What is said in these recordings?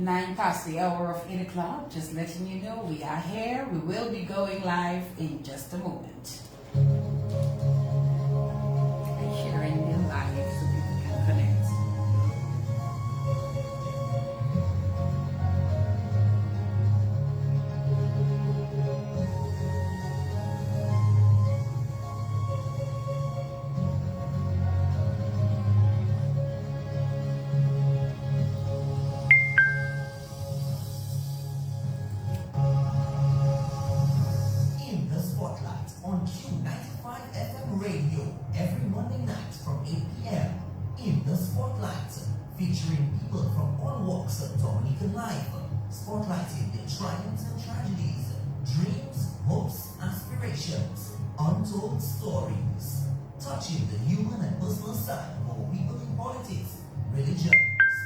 9 past the hour of 8 o'clock. Just letting you know we are here. We will be going live in just a moment. I'm sharing the live so people can connect. Featuring people from all walks of Dominican life, spotlighting their triumphs and tragedies, dreams, hopes, aspirations, untold stories, touching the human and personal side of our people in politics, religion,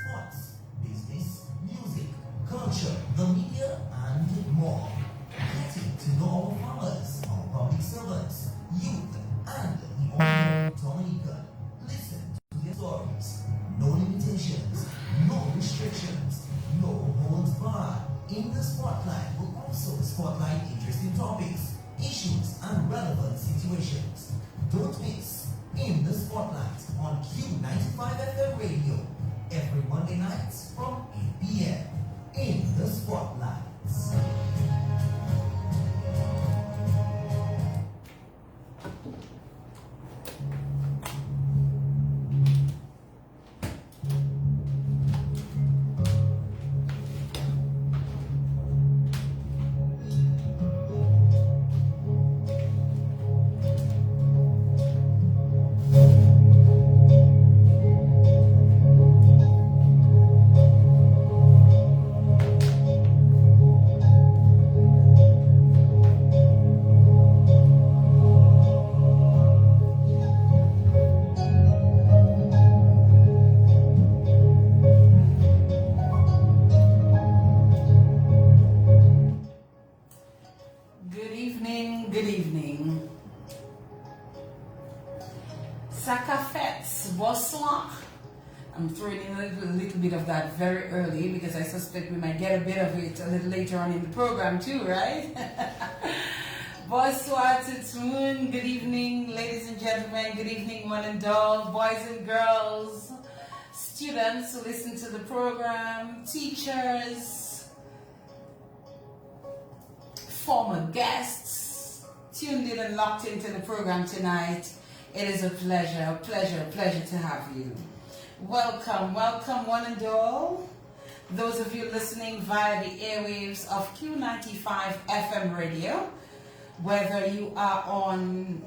sports, business, music, culture, the media, and more. Getting to know our farmers, our public servants, youth, and the ordinary Dominican. Listen to their stories. No limitations, no restrictions, no holds barred. In the Spotlight will also spotlight interesting topics, issues, and relevant situations. Don't miss In the Spotlight on Q95 FM Radio every Monday night from 8 p.m. In the Spotlight. I'm throwing in a little bit of that very early because I suspect we might get a bit of it a little later on in the program too, right? Bonsoir to Tune. Good evening, ladies and gentlemen. Good evening, one and all, boys and girls, students who listen to the program, teachers, former guests, tuned in and locked into the program tonight. It is a pleasure to have you. Welcome, one and all. Those of you listening via the airwaves of Q95 FM radio, whether you are on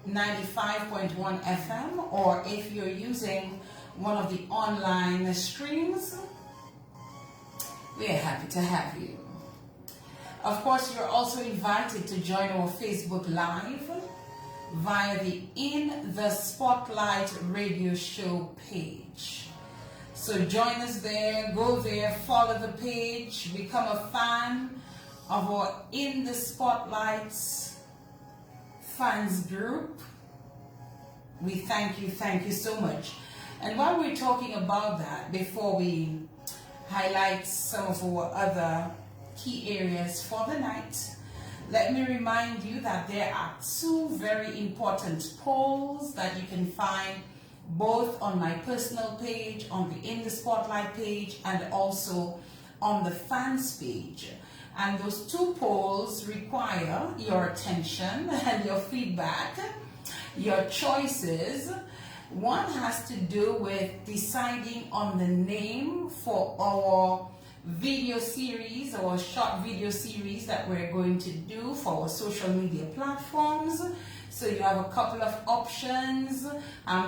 95.1 FM or if you're using one of the online streams, we are happy to have you. Of course, you're also invited to join our Facebook Live via the In the Spotlight radio show page. So join us there, go there, follow the page, become a fan of our In the Spotlight fans group. We thank you so much. And while we're talking about that, before we highlight some of our other key areas for the night, let me remind you that there are two very important polls that you can find both on my personal page, on the In the Spotlight page, and also on the fans page. And those two polls require your attention and your feedback, your choices. One has to do with deciding on the name for our video series or short video series that we're going to do for our social media platforms. So you have a couple of options.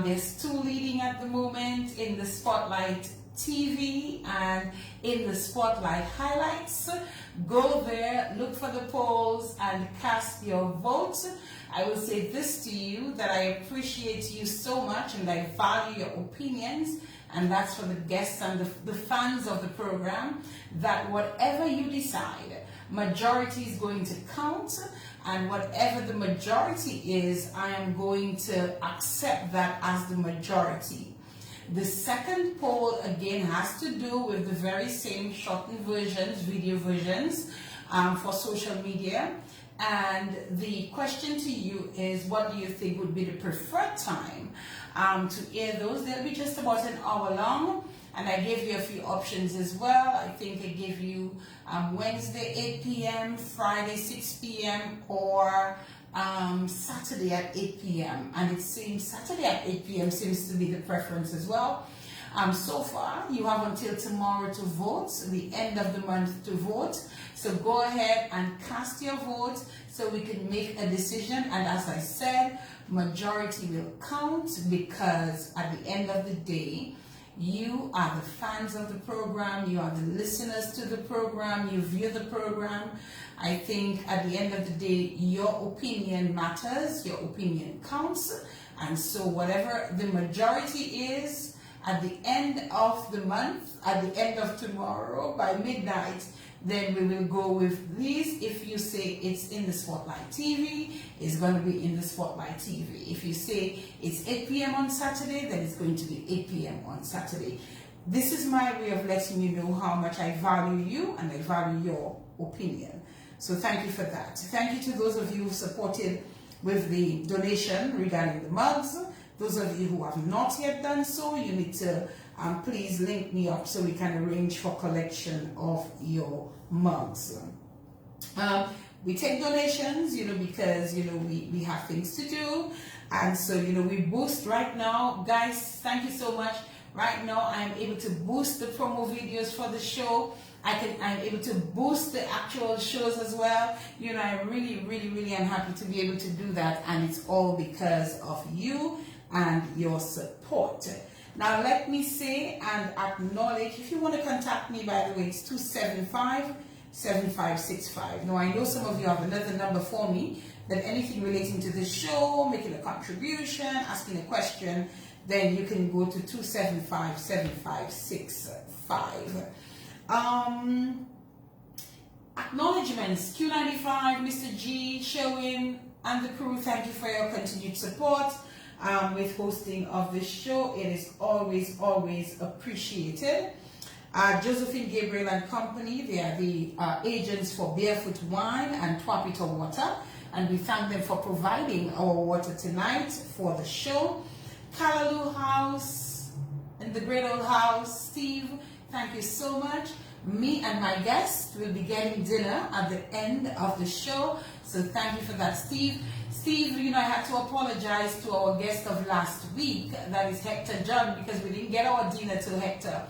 There's two leading at the moment: In the Spotlight TV and In the Spotlight Highlights. Go there, look for the polls, and cast your vote. I will say this to you, that I appreciate you so much and I value your opinions. And that's for the guests and the fans of the program, that whatever you decide, majority is going to count, and whatever the majority is, I am going to accept that as the majority. The second poll again has to do with the very same shortened versions, video versions for social media. And the question to you is, what do you think would be the preferred time to air those? They'll be just about an hour long. And I gave you a few options as well. I think I gave you Wednesday 8 p.m., Friday 6 p.m., or Saturday at 8 p.m. And it seems Saturday at 8 p.m. seems to be the preference as well. So far, you have until tomorrow to vote, the end of the month to vote. So go ahead and cast your vote so we can make a decision. And as I said, majority will count, because at the end of the day, you are the fans of the program, you are the listeners to the program, you view the program. I think at the end of the day, your opinion matters, your opinion counts. And so whatever the majority is at the end of the month, at the end of tomorrow, by midnight, then we will go with these. If you say it's in the Spotlight TV, it's going to be in the Spotlight TV. If you say it's 8 p.m. on Saturday, then it's going to be 8 p.m. on Saturday. This is my way of letting you know how much I value you and I value your opinion. So thank you for that. Thank you to those of you who supported with the donation regarding the mugs. Those of you who have not yet done so, you need to please link me up so we can arrange for collection of your mugs. We take donations, because, we have things to do. And so, we boost right now. Guys, thank you so much. Right now, I'm able to boost the promo videos for the show. I'm able to boost the actual shows as well. I really am happy to be able to do that. And it's all because of you and your support. Now let me say and acknowledge, if you want to contact me, by the way, it's 275-7565. Now I know some of you have another number for me, that anything relating to the show, making a contribution, asking a question, then you can go to 275-7565. Acknowledgements, Q95, Mr. G, Sherwin, and the crew, thank you for your continued support. With hosting of this show, it is always appreciated. Josephine Gabriel and Company, they are the agents for Barefoot Wine and Twapito Water, and we thank them for providing our water tonight for the show. Callaloo House and the Great Old House, Steve, thank you so much. Me and my guest will be getting dinner at the end of the show, so thank you for that, Steve. Steve, I had to apologize to our guest of last week, that is Hector John, because we didn't get our dinner to Hector.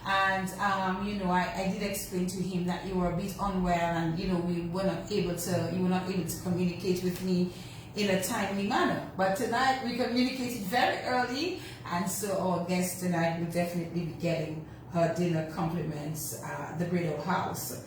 And, I did explain to him that you were a bit unwell and, you were not able to communicate with me in a timely manner. But tonight we communicated very early, and so our guest tonight will definitely be getting her dinner compliments at the Great Old House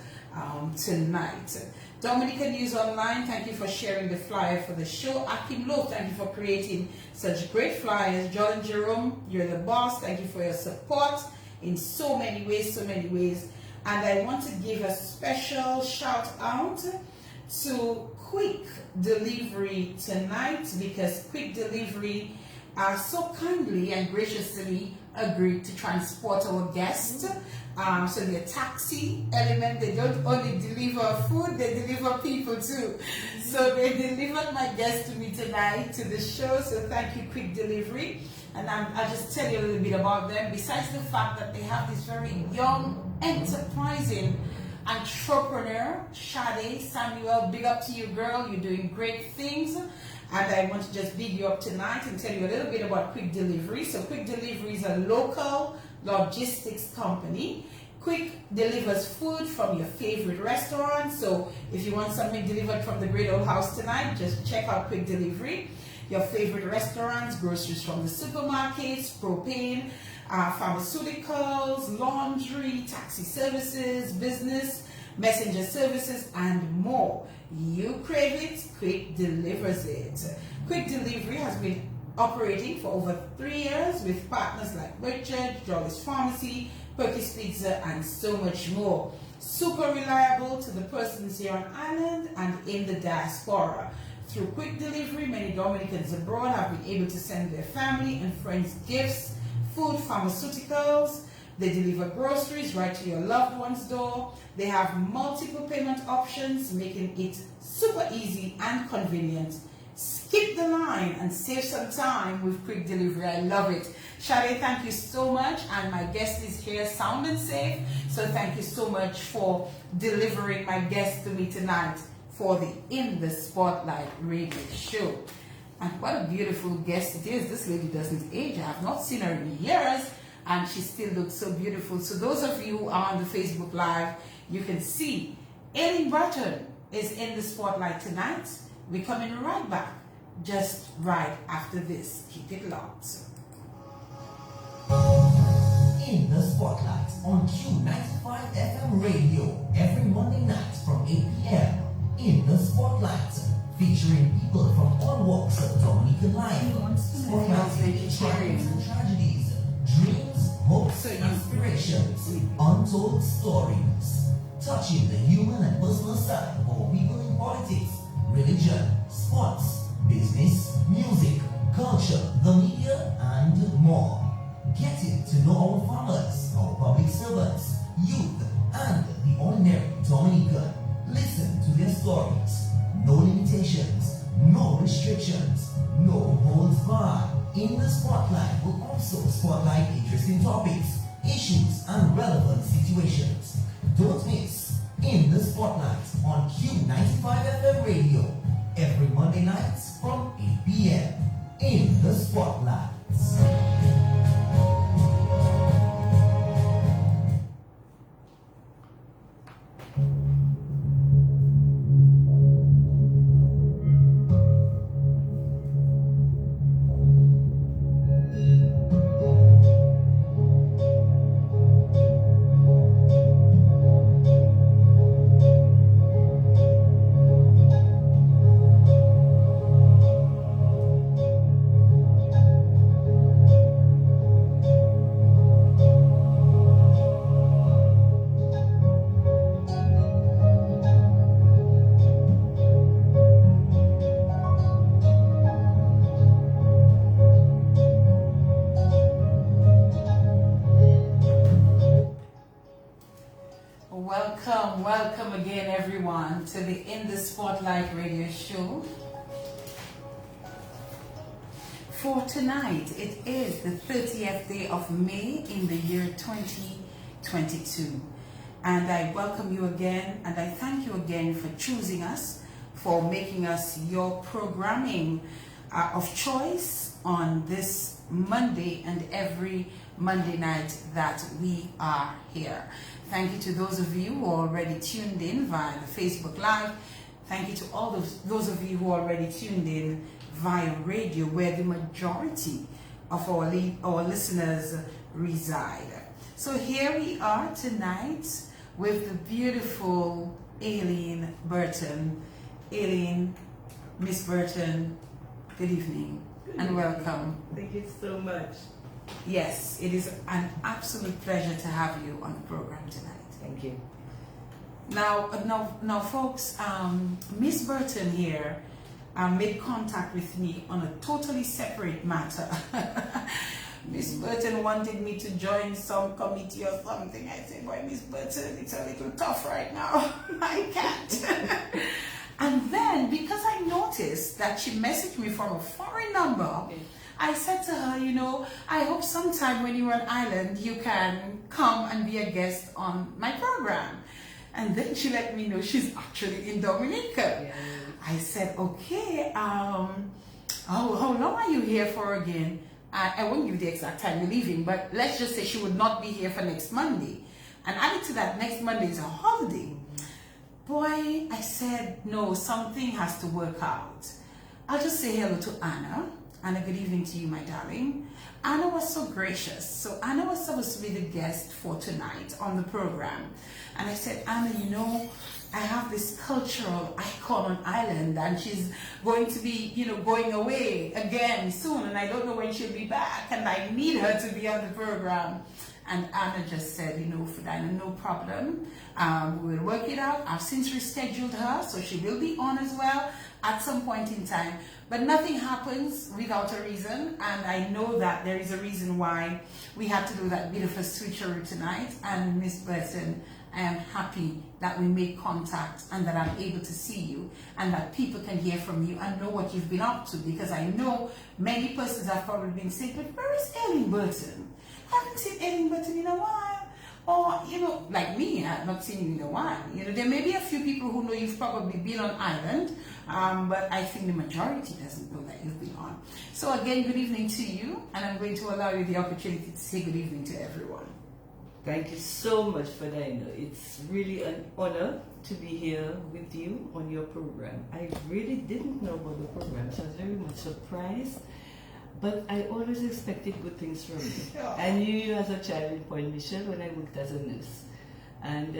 tonight. Dominican News Online, thank you for sharing the flyer for the show. Akim Lo, thank you for creating such great flyers. Jordan Jerome, you're the boss. Thank you for your support in so many ways. And I want to give a special shout out to Quick Delivery tonight, because Quick Delivery so kindly and graciously agreed to transport our guests. So the taxi element, they don't only deliver food, they deliver people too. So they delivered my guest to me tonight to the show. So thank you, Quick Delivery. And I'll just tell you a little bit about them. Besides the fact that they have this very young, enterprising entrepreneur, Shade Samuel, big up to you, girl. You're doing great things. And I want to just big you up tonight and tell you a little bit about Quick Delivery. So Quick Delivery is a local logistics company. Quick delivers food from your favorite restaurant. So if you want something delivered from the Great Old House tonight, just check out Quick Delivery. Your favorite restaurants, groceries from the supermarkets, propane, pharmaceuticals, laundry, taxi services, business, messenger services, and more. You crave it, Quick delivers it. Quick Delivery has been operating for over 3 years with partners like Richard, Jolly's Pharmacy, Perky's Pizza, and so much more. Super reliable to the persons here on island and in the diaspora. Through Quick Delivery, many Dominicans abroad have been able to send their family and friends gifts food, pharmaceuticals. They deliver groceries right to your loved one's door. They have multiple payment options, making it super easy and convenient. Skip the line and save some time with quick delivery. I love it. Shade, thank you so much. And my guest is here sound and safe. So thank you so much for delivering my guest to me tonight for the In the Spotlight radio show. And what a beautiful guest it is. This lady doesn't age. I have not seen her in years, and she still looks so beautiful. So those of you who are on the Facebook Live, you can see Aileen Burton is in the spotlight tonight. We're coming right back, just right after this. Keep it locked. In the Spotlight on Q95 FM radio every Monday night from 8 p.m. In the Spotlight, featuring people from all walks of Dominican life. Spotlighting triumphs and tragedies, dreams, hopes, aspirations, untold stories, touching the human and personal side of our people in politics, religion, sports, business, music, culture, the media, and more. Getting to know our farmers, our public servants, youth, and the ordinary Dominican. Listen to their stories. No limitations, no restrictions, no holds barred. In the Spotlight will also spotlight interesting topics, issues, and relevant situations. Don't miss In the Spotlight on Q95 FM radio every Monday night from 8 p.m. In the Spotlight. Welcome again, everyone, to the In the Spotlight radio show. For tonight, it is the 30th day of May in the year 2022. And I welcome you again, and I thank you again for choosing us, for making us your programming of choice on this Monday and every Monday night that we are here. Thank you to those of you who are already tuned in via the Facebook Live. Thank you to all those of you who are already tuned in via radio, where the majority of our listeners reside. So here we are tonight with the beautiful Aileen Burton. Aileen, Miss Burton, good evening and welcome. Thank you so much. Yes, it is an absolute pleasure to have you on the program tonight. Thank you. Now, folks, Miss Burton here made contact with me on a totally separate matter. Miss Burton wanted me to join some committee or something. I said, boy, Miss Burton, it's a little tough right now. I can't. And then, because I noticed that she messaged me from a foreign number, okay, I said to her, you know, I hope sometime when you're on island, you can come and be a guest on my program. And then she let me know she's actually in Dominica. Yeah. I said, okay, how long are you here for again? I won't give the exact time you're leaving, but let's just say she would not be here for next Monday. And added to that, next Monday is a holiday. Boy, I said, no, something has to work out. I'll just say hello to Anna. Anna, good evening to you, my darling. Anna was so gracious. So Anna was supposed to be the guest for tonight on the program. And I said, Anna, you know, I have this cultural icon on island, and she's going to be, you know, going away again soon, and I don't know when she'll be back, and I need her to be on the program. And Anna just said, you know, Fidina, no problem. We will work it out. I've since rescheduled her, so she will be on as well at some point in time. But nothing happens without a reason, and I know that there is a reason why we had to do that bit of a switcheroo tonight. And Miss Burton, I am happy that we made contact and that I'm able to see you and that people can hear from you and know what you've been up to, because I know many persons have probably been saying, but where is Aileen Burton? I haven't seen Aileen Burton in a while. Or, you know, like me, I've not seen you in a while. You know, there may be a few people who know you've probably been on island, but I think the majority doesn't know that you've been on. So again, good evening to you, and I'm going to allow you the opportunity to say good evening to everyone. Thank you so much, Fidina. It's really an honor to be here with you on your program. I really didn't know about the program, so I was very much surprised. But I always expected good things from you. I knew you as a child in Point Michel when I worked as a nurse. And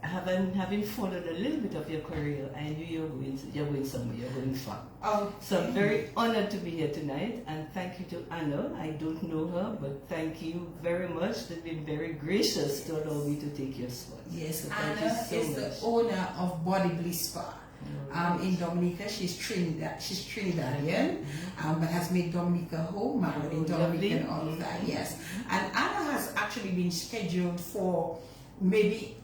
having followed a little bit of your career, I knew you're going somewhere, you're going far. Oh, so I'm very honored to be here tonight, and thank you to Anna. I don't know her, but thank you very much. They've been very gracious to allow me to take your spot. Yes, so Anna is the owner of Body Bliss Spa. In Dominica, she's Trinidadian, but has made Dominica home, married in Dominica and all of that, yes. And Anna has actually been scheduled for maybe,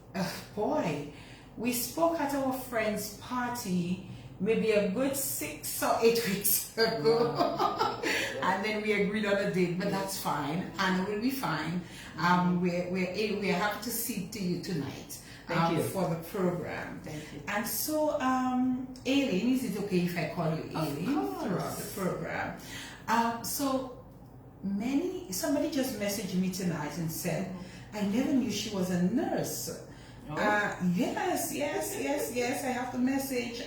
boy, we spoke at our friend's party maybe a good 6 or 8 weeks ago. And then we agreed on a date, but that's fine. Anna will be fine. We're happy to see to you tonight. Thank you. For the program. Thank you. And so, Aileen, is it okay if I call you Aileen throughout the program? Somebody just messaged me tonight and said, I never knew she was a nurse. Oh. Yes, I have the message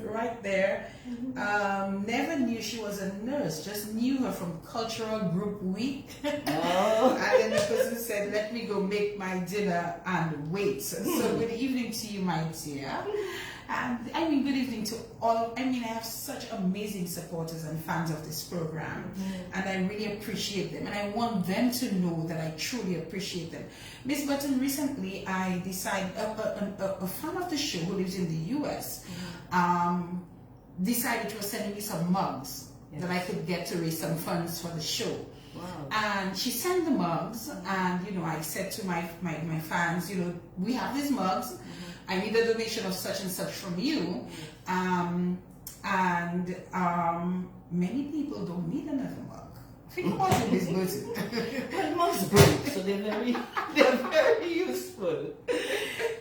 right there. Never knew she was a nurse, just knew her from Cultural Group Week. Oh. And then the person said, let me go make my dinner and wait. So good evening to you, my dear. And I mean, good evening to all. I mean, I have such amazing supporters and fans of this program, and I really appreciate them. And I want them to know that I truly appreciate them. Miss Burton, recently I decided, a fan of the show who lives in the US, decided she was sending me some mugs that I could get to raise some funds for the show. Wow. And she sent the mugs, and you know, I said to my fans, you know, we have these mugs. I need a donation of such and such from you, many people don't need another mug. Think about it, Miss Burton. well, mugs break, so they're very useful,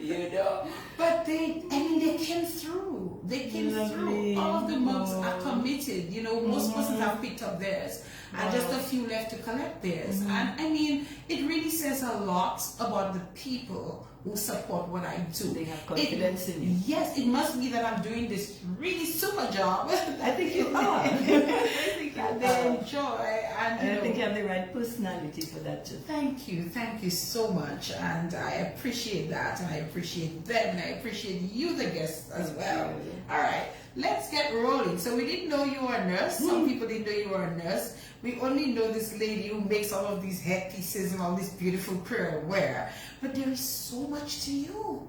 you know. But they came through. They came through. All of the mugs are committed. You know, most persons have picked up theirs, and just a few left to collect theirs. And I mean, it really says a lot about the people who support what I do. They have confidence in you. Yes, it must be that I'm doing this really super job. I think you are. I think they enjoy, and I think you have the right personality for that too. Thank you so much, and I appreciate that, and I appreciate them, and I appreciate you, the guests, as well. All right, let's get rolling. So we didn't know you were a nurse. Some people didn't know you were a nurse. We only know this lady who makes all of these headpieces and all this beautiful prayer wear. But there is so much to you.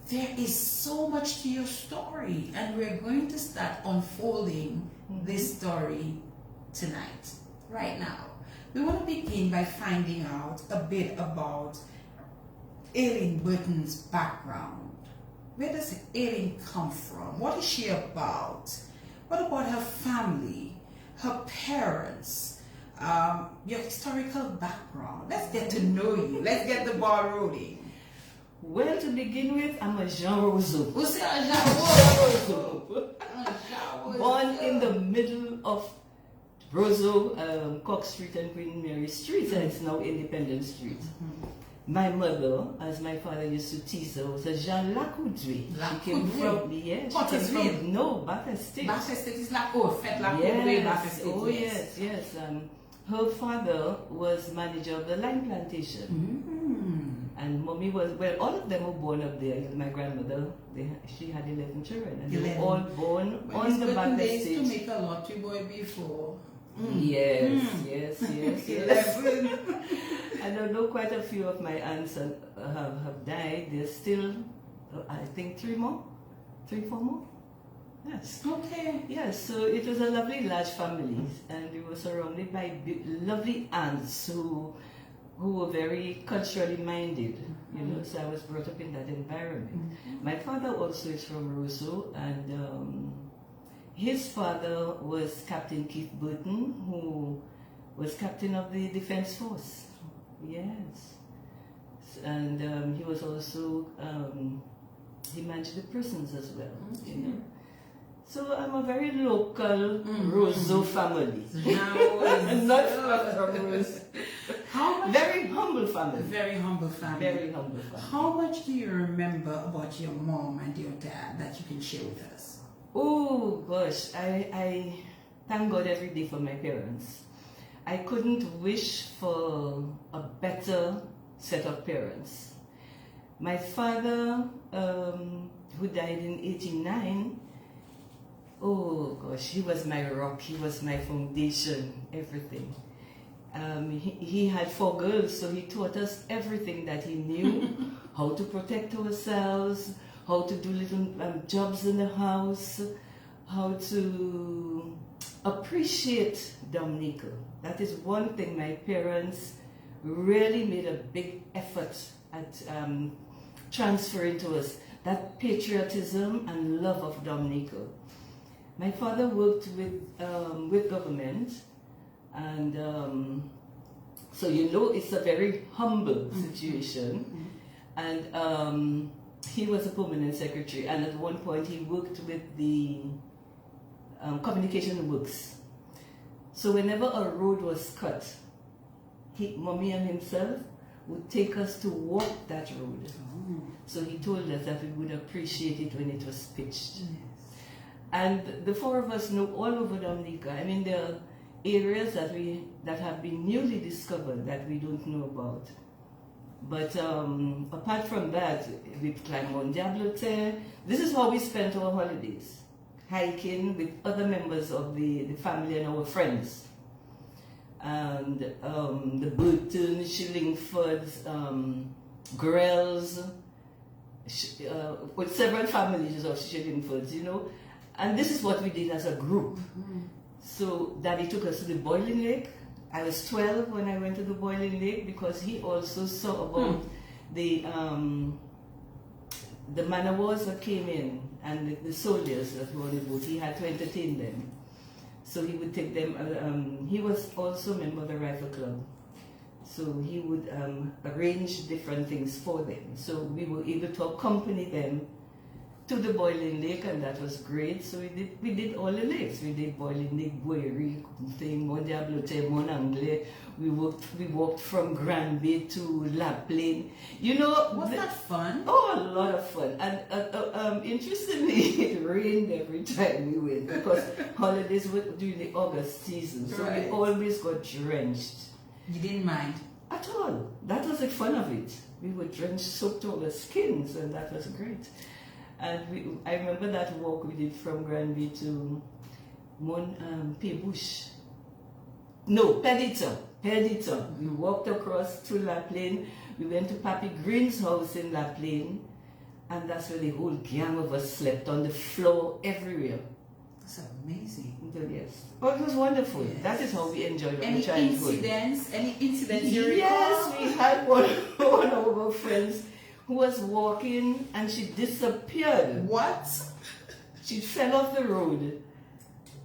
There is so much to your story. And we're going to start unfolding this story tonight, right now. We want to begin by finding out a bit about Aileen Burton's background. Where does Aileen come from? What is she about? What about her family? Her parents, your historical background. Let's get to know you. Let's get the ball rolling. Well, to begin with, I'm a Jean Roseau. Who's a Jean Roseau? Born in the middle of Roseau, Cock Street and Queen Mary Street, and it's now Independent Street. My mother, as my father used to tease her, was a Jean Lacoudre. She came from, Bathestate. Bathestate is like, Fête Lacoudre, Bathestate. Oh, yes. Her father was manager of the lime plantation. And mommy was, well, all of them were born up there. My grandmother, she had 11 children. And they were all born on the Bathestate. They used to make a lottery boy before. Yes, yes, yes, yes. 11. And although quite a few of my aunts have died, there's still, I think, 4 more. Yes. Okay. Yes, so it was a lovely large family, and we were surrounded by lovely aunts who were very culturally minded, you know, so I was brought up in that environment. My father also is from Roseau, and his father was Captain Keith Burton, who was captain of the Defense Force. Yes. And he was also, he managed the prisons as well, you know. So I'm a very local Roseau family. Not from Roseau. Very humble family. Very humble family. Very humble family. How much do you remember about your mom and your dad that you can share with us? Oh gosh, I thank God every day for my parents. I couldn't wish for a better set of parents. My father, who died in 1989, oh gosh, he was my rock, he was my foundation, everything. He had 4 girls, so he taught us everything that he knew, how to protect ourselves, how to do little jobs in the house, how to appreciate Dominica. That is one thing my parents really made a big effort at transferring to us, that patriotism and love of Dominica. My father worked with government, and so you know it's a very humble situation. And he was a permanent secretary, and at one point he worked with the communication works. So whenever a road was cut, Mommy and himself would take us to walk that road. So he told us that we would appreciate it when it was pitched. And the 4 of us know all over Dominica. I mean, there are areas that have been newly discovered that we don't know about. But apart from that, we've climbed Mount Diablote. This is how we spent our holidays, hiking with other members of the family and our friends. And the Burton, Shillingfords, Grells, with several families of Shillingfords, you know. And this is what we did as a group. So Daddy took us to the Boiling Lake. I was 12 when I went to the Boiling Lake because he also saw about the man of wars that came in and the soldiers that were on the boat. He had to entertain them. So he would take them, he was also a member of the Rifle Club. So he would arrange different things for them. So we were able to accompany them to the Boiling Lake, and that was great. So we did all the lakes. We did Boiling Lake, Boeri, Mont Diablote, Mont Anglais. We walked from Granby to La Plaine. You know, was that fun? Oh, a lot of fun. And interestingly, it rained every time we went because holidays were during the August season, so we always got drenched. You didn't mind at all. That was the fun of it. We were drenched, soaked to our skins, and that was great. And I remember that walk we did from Granby to Paybush. No, Pediton. We walked across to La Plaine. We went to Papi Green's house in La Plaine. And that's where the whole gang of us slept, on the floor, everywhere. That's amazing. Yes. Oh, it was wonderful. Yes. That is how we enjoyed our childhood. Any incidents you recall? Yes, we had one of our friends who was walking and she disappeared. What? She fell off the road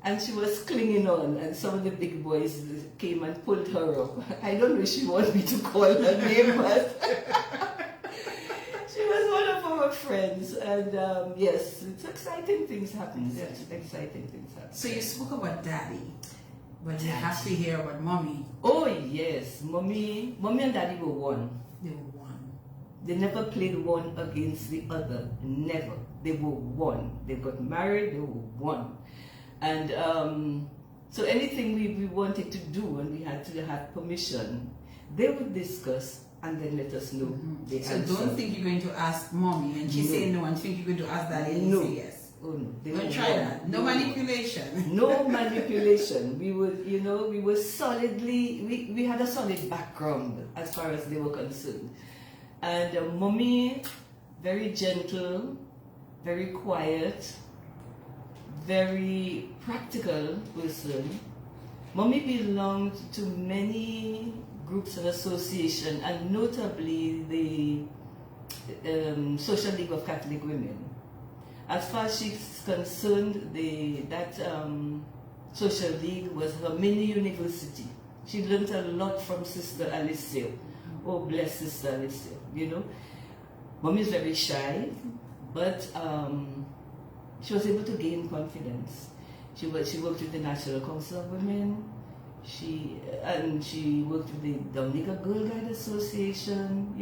and she was clinging on, and some of the big boys came and pulled her up. I don't know if she wants me to call her name, but she was one of our friends. And yes, it's exciting things happen. Yes, exciting things happen. So you spoke about Daddy, but you have to hear about Mommy. Oh yes, Mommy and Daddy were one. They were one. They never played one against the other. Never. They were one. They got married, they were one. And so anything we wanted to do and we had to have permission, they would discuss and then let us know the So answer. don't think you're going to ask Mommy and she say no, and think you're going to ask Daddy and he say yes. Oh no, they Don't were try wrong. that. No They were manipulation. no manipulation. We would, we were solidly, we had a solid background as far as they were concerned. And mommy, very gentle, very quiet, very practical person. Mommy belonged to many groups and associations, and notably the Social League of Catholic Women. As far as she's concerned, that social league was her mini university. She learned a lot from Sister Alicia. Oh, bless Sister Alicia, Mommy is very shy, but she was able to gain confidence. She worked with the National Council of Women. She worked with the Dominica Girl Guide Association,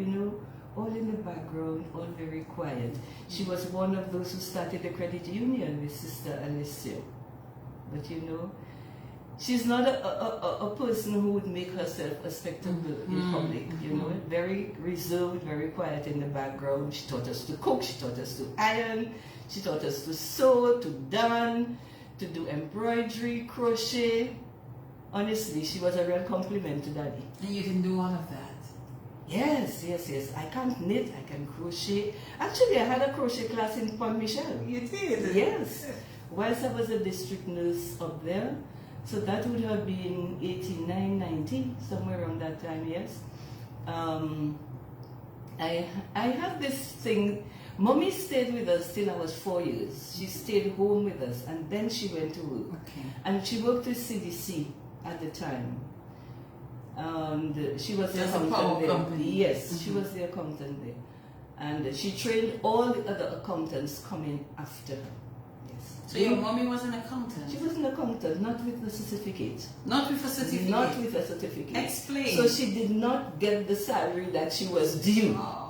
all in the background, all very quiet. She was one of those who started the credit union with Sister Alicia. But she's not a person who would make herself a spectacle in public, very reserved, very quiet in the background. She taught us to cook, she taught us to iron, she taught us to sew, to darn, to do embroidery, crochet. Honestly, she was a real compliment to Daddy. And you can do all of that. Yes. I can't knit, I can crochet. Actually, I had a crochet class in Pont Michel. You did? Yes. Whilst I was a district nurse up there. So that would have been 89, 90, somewhere around that time, yes. I have this thing. Mommy stayed with us till I was 4 years. She stayed home with us, and then she went to work. Okay. And she worked with CDC at the time. And she was the That's a accountant power there. company. Yes, she was the accountant there. And she trained all the other accountants coming after her. Yes. So your mommy was an accountant? She was an accountant, not with the certificate. Not with a certificate? Not with a certificate. Explain. So she did not get the salary that she was due. Oh.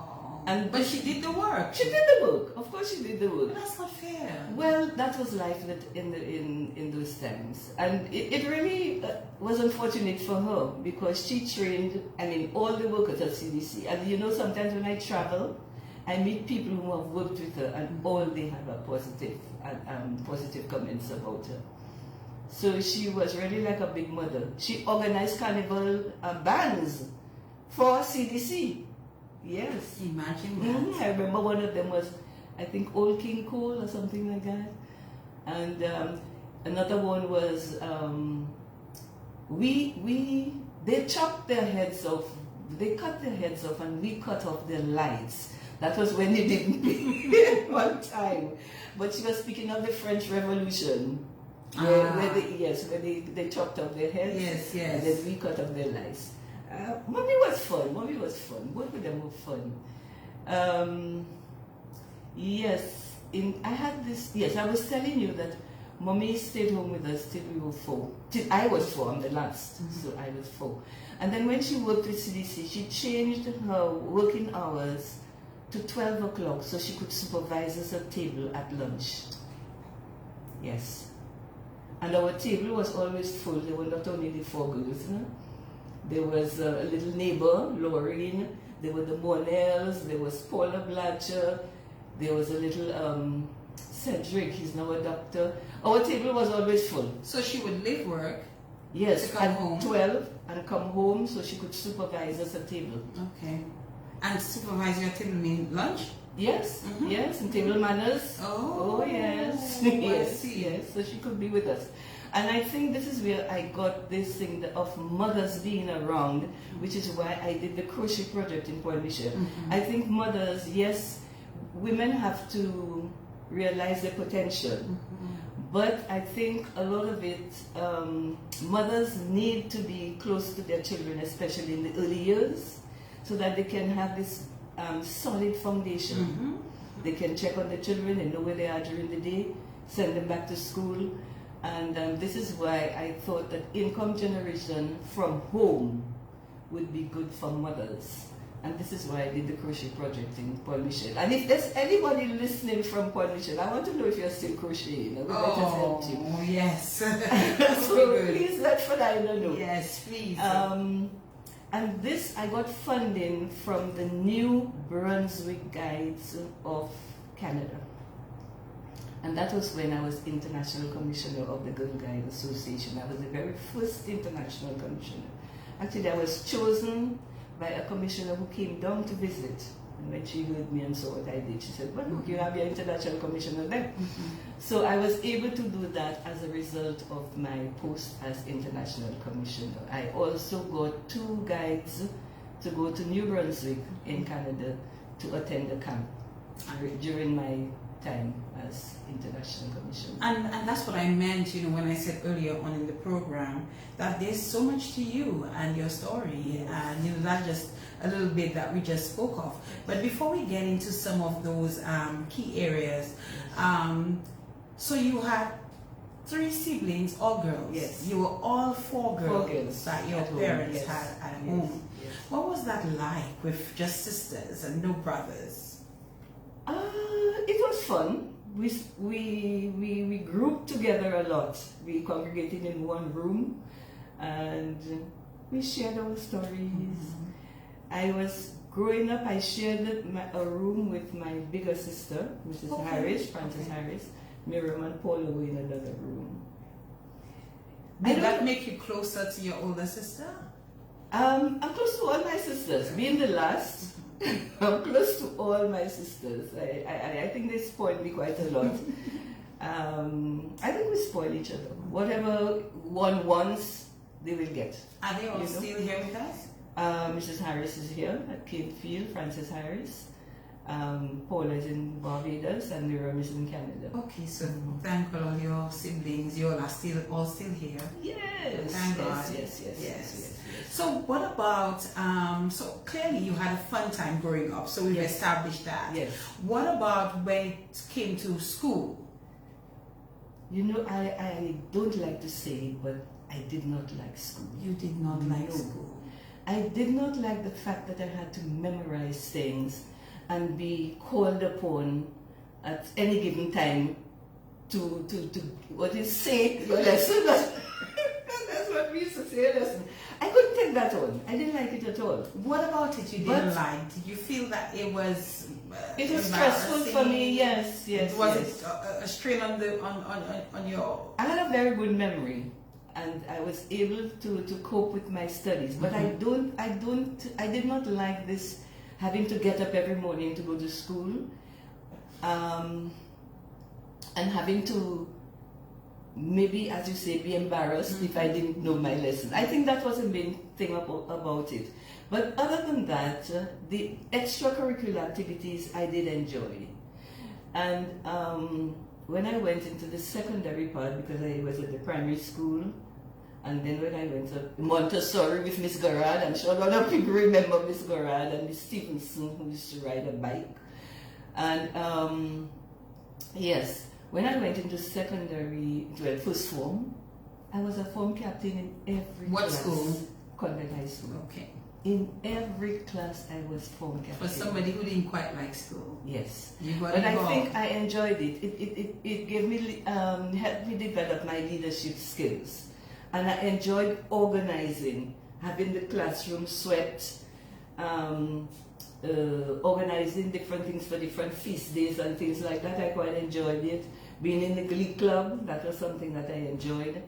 But she did the work. She did the work. Of course she did the work. But that's not fair. Well, that was life in those times. And it really was unfortunate for her because she trained, all the workers at CDC. And sometimes when I travel, I meet people who have worked with her and all they have are positive comments about her. So she was really like a big mother. She organized carnival bands for CDC. Yes. Imagine that. I remember one of them was, I think, Old King Cole or something like that. And another one was, they chopped their heads off, they cut their heads off and we cut off their lights. That was when they didn't pay one time. But she was speaking of the French Revolution. Where they chopped off their heads. Yes. And then we cut off their lights. Mommy was fun. Both of them were fun. Yes. I had this. Yes, I was telling you that Mommy stayed home with us till we were 4. Till I was 4. I'm the last, so I was 4. And then when she worked with CDC, she changed her working hours to 12 o'clock so she could supervise us at table at lunch. Yes. And our table was always full. There were not only the 4 girls, There was a little neighbor, Laureen. There were the Monels. There was Paula Blatcher. There was a little Cedric. He's now a doctor. Our table was always full. So she would leave work. Yes, to come at home. 12 and come home so she could supervise us at table. Okay. And supervise your table mean lunch? Yes, yes, and table manners. Oh, yes. I yes, see. yes. So she could be with us. And I think this is where I got this thing of mothers being around, which is why I did the crochet project in Point Michel. I think mothers, yes, women have to realize their potential. But I think a lot of it, mothers need to be close to their children, especially in the early years, so that they can have this solid foundation. They can check on the children and know where they are during the day, send them back to school. And this is why I thought that income generation from home would be good for mothers. And this is why I did the crochet project in Point Michel. And if there's anybody listening from Point Michel, I want to know if you're still crocheting. Oh, yes. So please let Fernanda know. Yes, please. And this, I got funding from the New Brunswick Guides of Canada. And that was when I was International Commissioner of the Girl Guide Association. I was the very first International Commissioner. Actually, I was chosen by a commissioner who came down to visit. And when she heard me and saw what I did, she said, well, look, you have your International Commissioner there. So I was able to do that as a result of my post as International Commissioner. I also got 2 guides to go to New Brunswick in Canada to attend the camp during my time as International Commissioner. And that's what I meant, when I said earlier on in the program that there's so much to you and your story, yes. And that's just a little bit that we just spoke of. But before we get into some of those key areas, so you had 3 siblings, all girls. Yes. You were all 4 girls, 4 girls that your at home, parents yes. had at Yes. home. Yes. What was that like with just sisters and no brothers? It was fun. We grouped together a lot. We congregated in one room and we shared our stories. I was growing up, I shared a room with my bigger sister, Mrs. Okay. Harris, Frances Harris. Miriam and Paula were in another room. Did that make you closer to your older sister? I'm close to all my sisters. Being the last, I'm close to all my sisters. I think they spoil me quite a lot. I think we spoil each other. Whatever one wants, they will get. Are they all still here with us? Mrs. Harris is here at Cape Field, Frances Harris. Paula is in Barbados and Miriam is in Canada. Okay, so thank God all your siblings, you all are all still here. Yes. Thank God. Yes. So what about, so clearly you had a fun time growing up, so we've Yes. established that. Yes. What about when it came to school? I don't like to say it, but I did not like school. You did not like No. school. I did not like the fact that I had to memorize things and be called upon at any given time to say your lesson. That's what we used to say, a lesson. I couldn't take that on. I didn't like it at all. What about it you didn't like? Did you feel that it was It was stressful for me, yes. Was it a strain on your... I had a very good memory and I was able to cope with my studies, but I did not like this having to get up every morning to go to school, and having to maybe, as you say, be embarrassed if I didn't know my lesson. I think that was the main thing about it. But other than that, the extracurricular activities I did enjoy. And when I went into the secondary part, because I was at the primary school, and then when I went to Montessori with Miss Garrard, I'm sure a lot of people remember Miss Garrard and Miss Stevenson, who used to ride a bike. And yes, when I went into secondary, first form, I was a form captain in every What class. school? Convent High School. Okay. In every class, I was form captain. For somebody who didn't quite like school. Yes. You got But I involved. think I enjoyed it. It gave me, helped me develop my leadership skills. And I enjoyed organizing, having the classroom swept, organizing different things for different feast days and things like that. I quite enjoyed it. Being in the Glee Club, that was something that I enjoyed.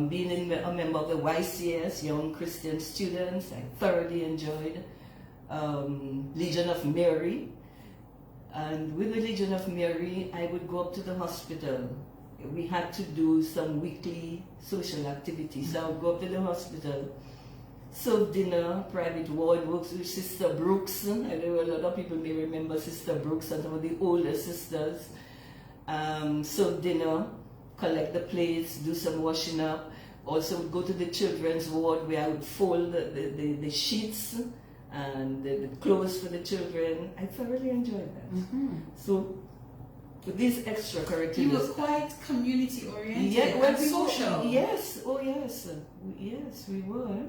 Being a member of the YCS, Young Christian Students, I thoroughly enjoyed. Legion of Mary. And with the Legion of Mary, I would go up to the hospital. We had to do some weekly social activities. So I would go up to the hospital, serve dinner, private ward works with Sister Brooks. And there were a lot of people may remember Sister Brooks and some of the older sisters. Serve dinner, collect the plates, do some washing up. Also would go to the children's ward where I would fold the sheets and the clothes for the children. I thoroughly enjoyed that. So with these extracurriculars, You were quite community oriented and social. Yes, oh yes, yes, we were.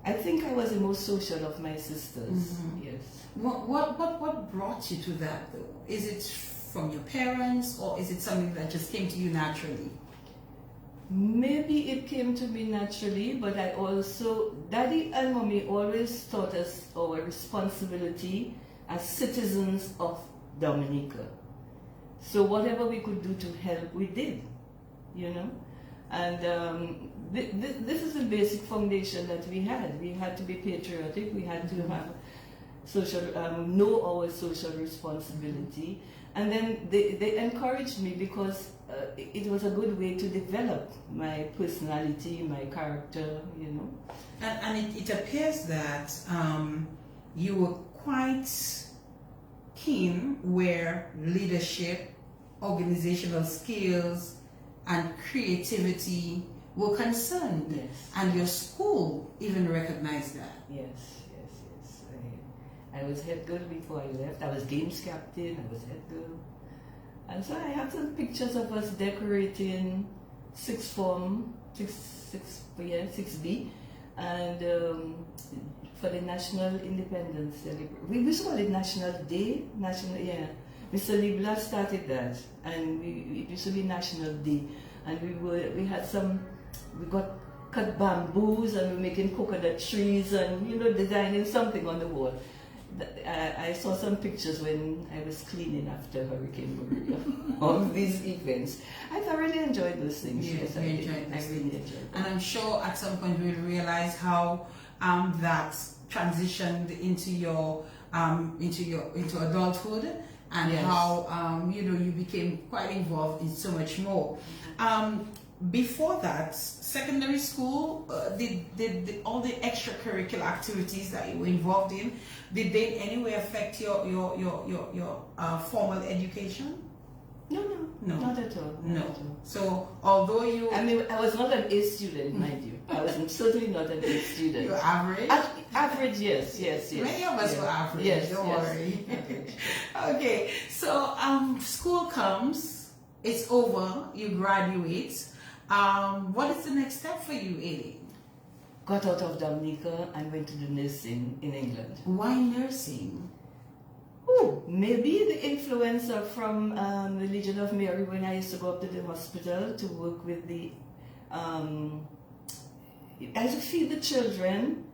I think I was the most social of my sisters. Yes. What brought you to that though? Is it from your parents or is it something that just came to you naturally? Maybe it came to me naturally, but I also, Daddy and Mommy always taught us our responsibility as citizens of Dominica. So whatever we could do to help, we did, you know. And this is the basic foundation that we had. We had to be patriotic. We had to have social, know our social responsibility. And then they encouraged me because it was a good way to develop my personality, my character, you know. And it appears that you were quite keen where leadership, organizational skills, and creativity were concerned. Yes. And your school even recognized that. Yes. I was head girl before I left. I was games captain, I was head girl. And so I have some pictures of us decorating sixth form, 6B, and for the National Independence Celebration. We used to call it National Day, Mr. Libla started that, and it used to be National Day. And we got cut bamboos, and we were making coconut trees, and you know, designing something on the wall. I saw some pictures when I was cleaning after Hurricane Maria of these events. I thoroughly enjoyed those things. Yes, I really enjoyed them. And I'm sure at some point we'll realize how that transitioned into your into adulthood, and Yes. how you know, you became quite involved in so much more. Before that, secondary school, did all the extracurricular activities that you were involved in, did they in any way affect your formal education? No, not at all. Not No. at all. So although you, I mean, I was not an A student, mind you. I was certainly not an A student. you're average. Average, yes. Many of us yes. were average. Yes, don't yes. worry. Average. Okay, so school comes, it's over, you graduate. What is the next step for you, Aileen? Got out of Dominica and went to do nursing in England. Why nursing? Oh, maybe the influencer from the Legion of Mary when I used to go up to the hospital to work with the, as to feed the children.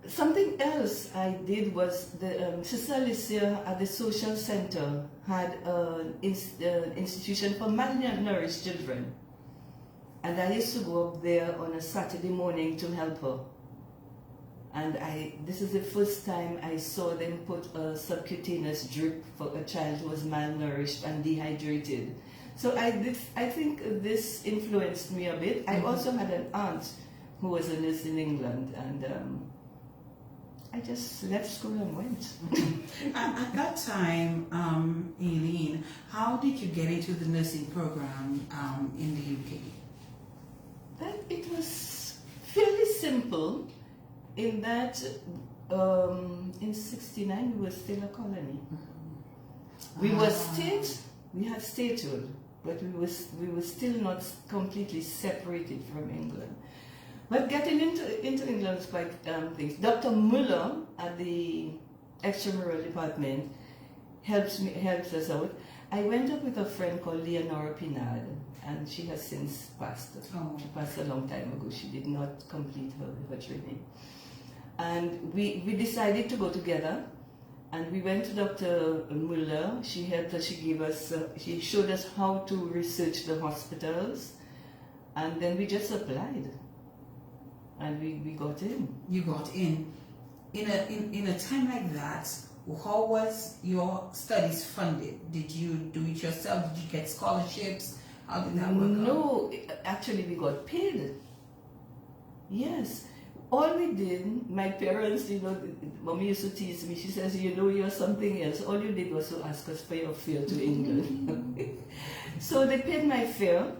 Something else I did was the Sister Alicia at the social center had an institution for malnourished children. And I used to go up there on a Saturday morning to help her. And this is the first time I saw them put a subcutaneous drip for a child who was malnourished and dehydrated. So I think this influenced me a bit. I also had an aunt who was a nurse in England, and I just left school and went. At that time, Aileen, how did you get into the nursing program in the UK? It was fairly simple in that in '69 we were still a colony. We were we had statehood, but we were still not completely separated from England. But getting into England was quite things. Dr. Muller at the extramural department helps us out. I went up with a friend called Leonora Pinard, and she has since passed. She passed a long time ago. She did not complete her training. And we decided to go together, and we went to Dr. Muller. She helped us, she showed us how to research the hospitals, and then we just applied. And we got in. You got in. In a time like that, how was your studies funded? Did you do it yourself? Did you get scholarships? How did that work out? No, actually we got paid. Yes. All we did, my parents, Mommy used to tease me. She says, you're something else. All you did was to ask us for your fare to England. So they paid my fare.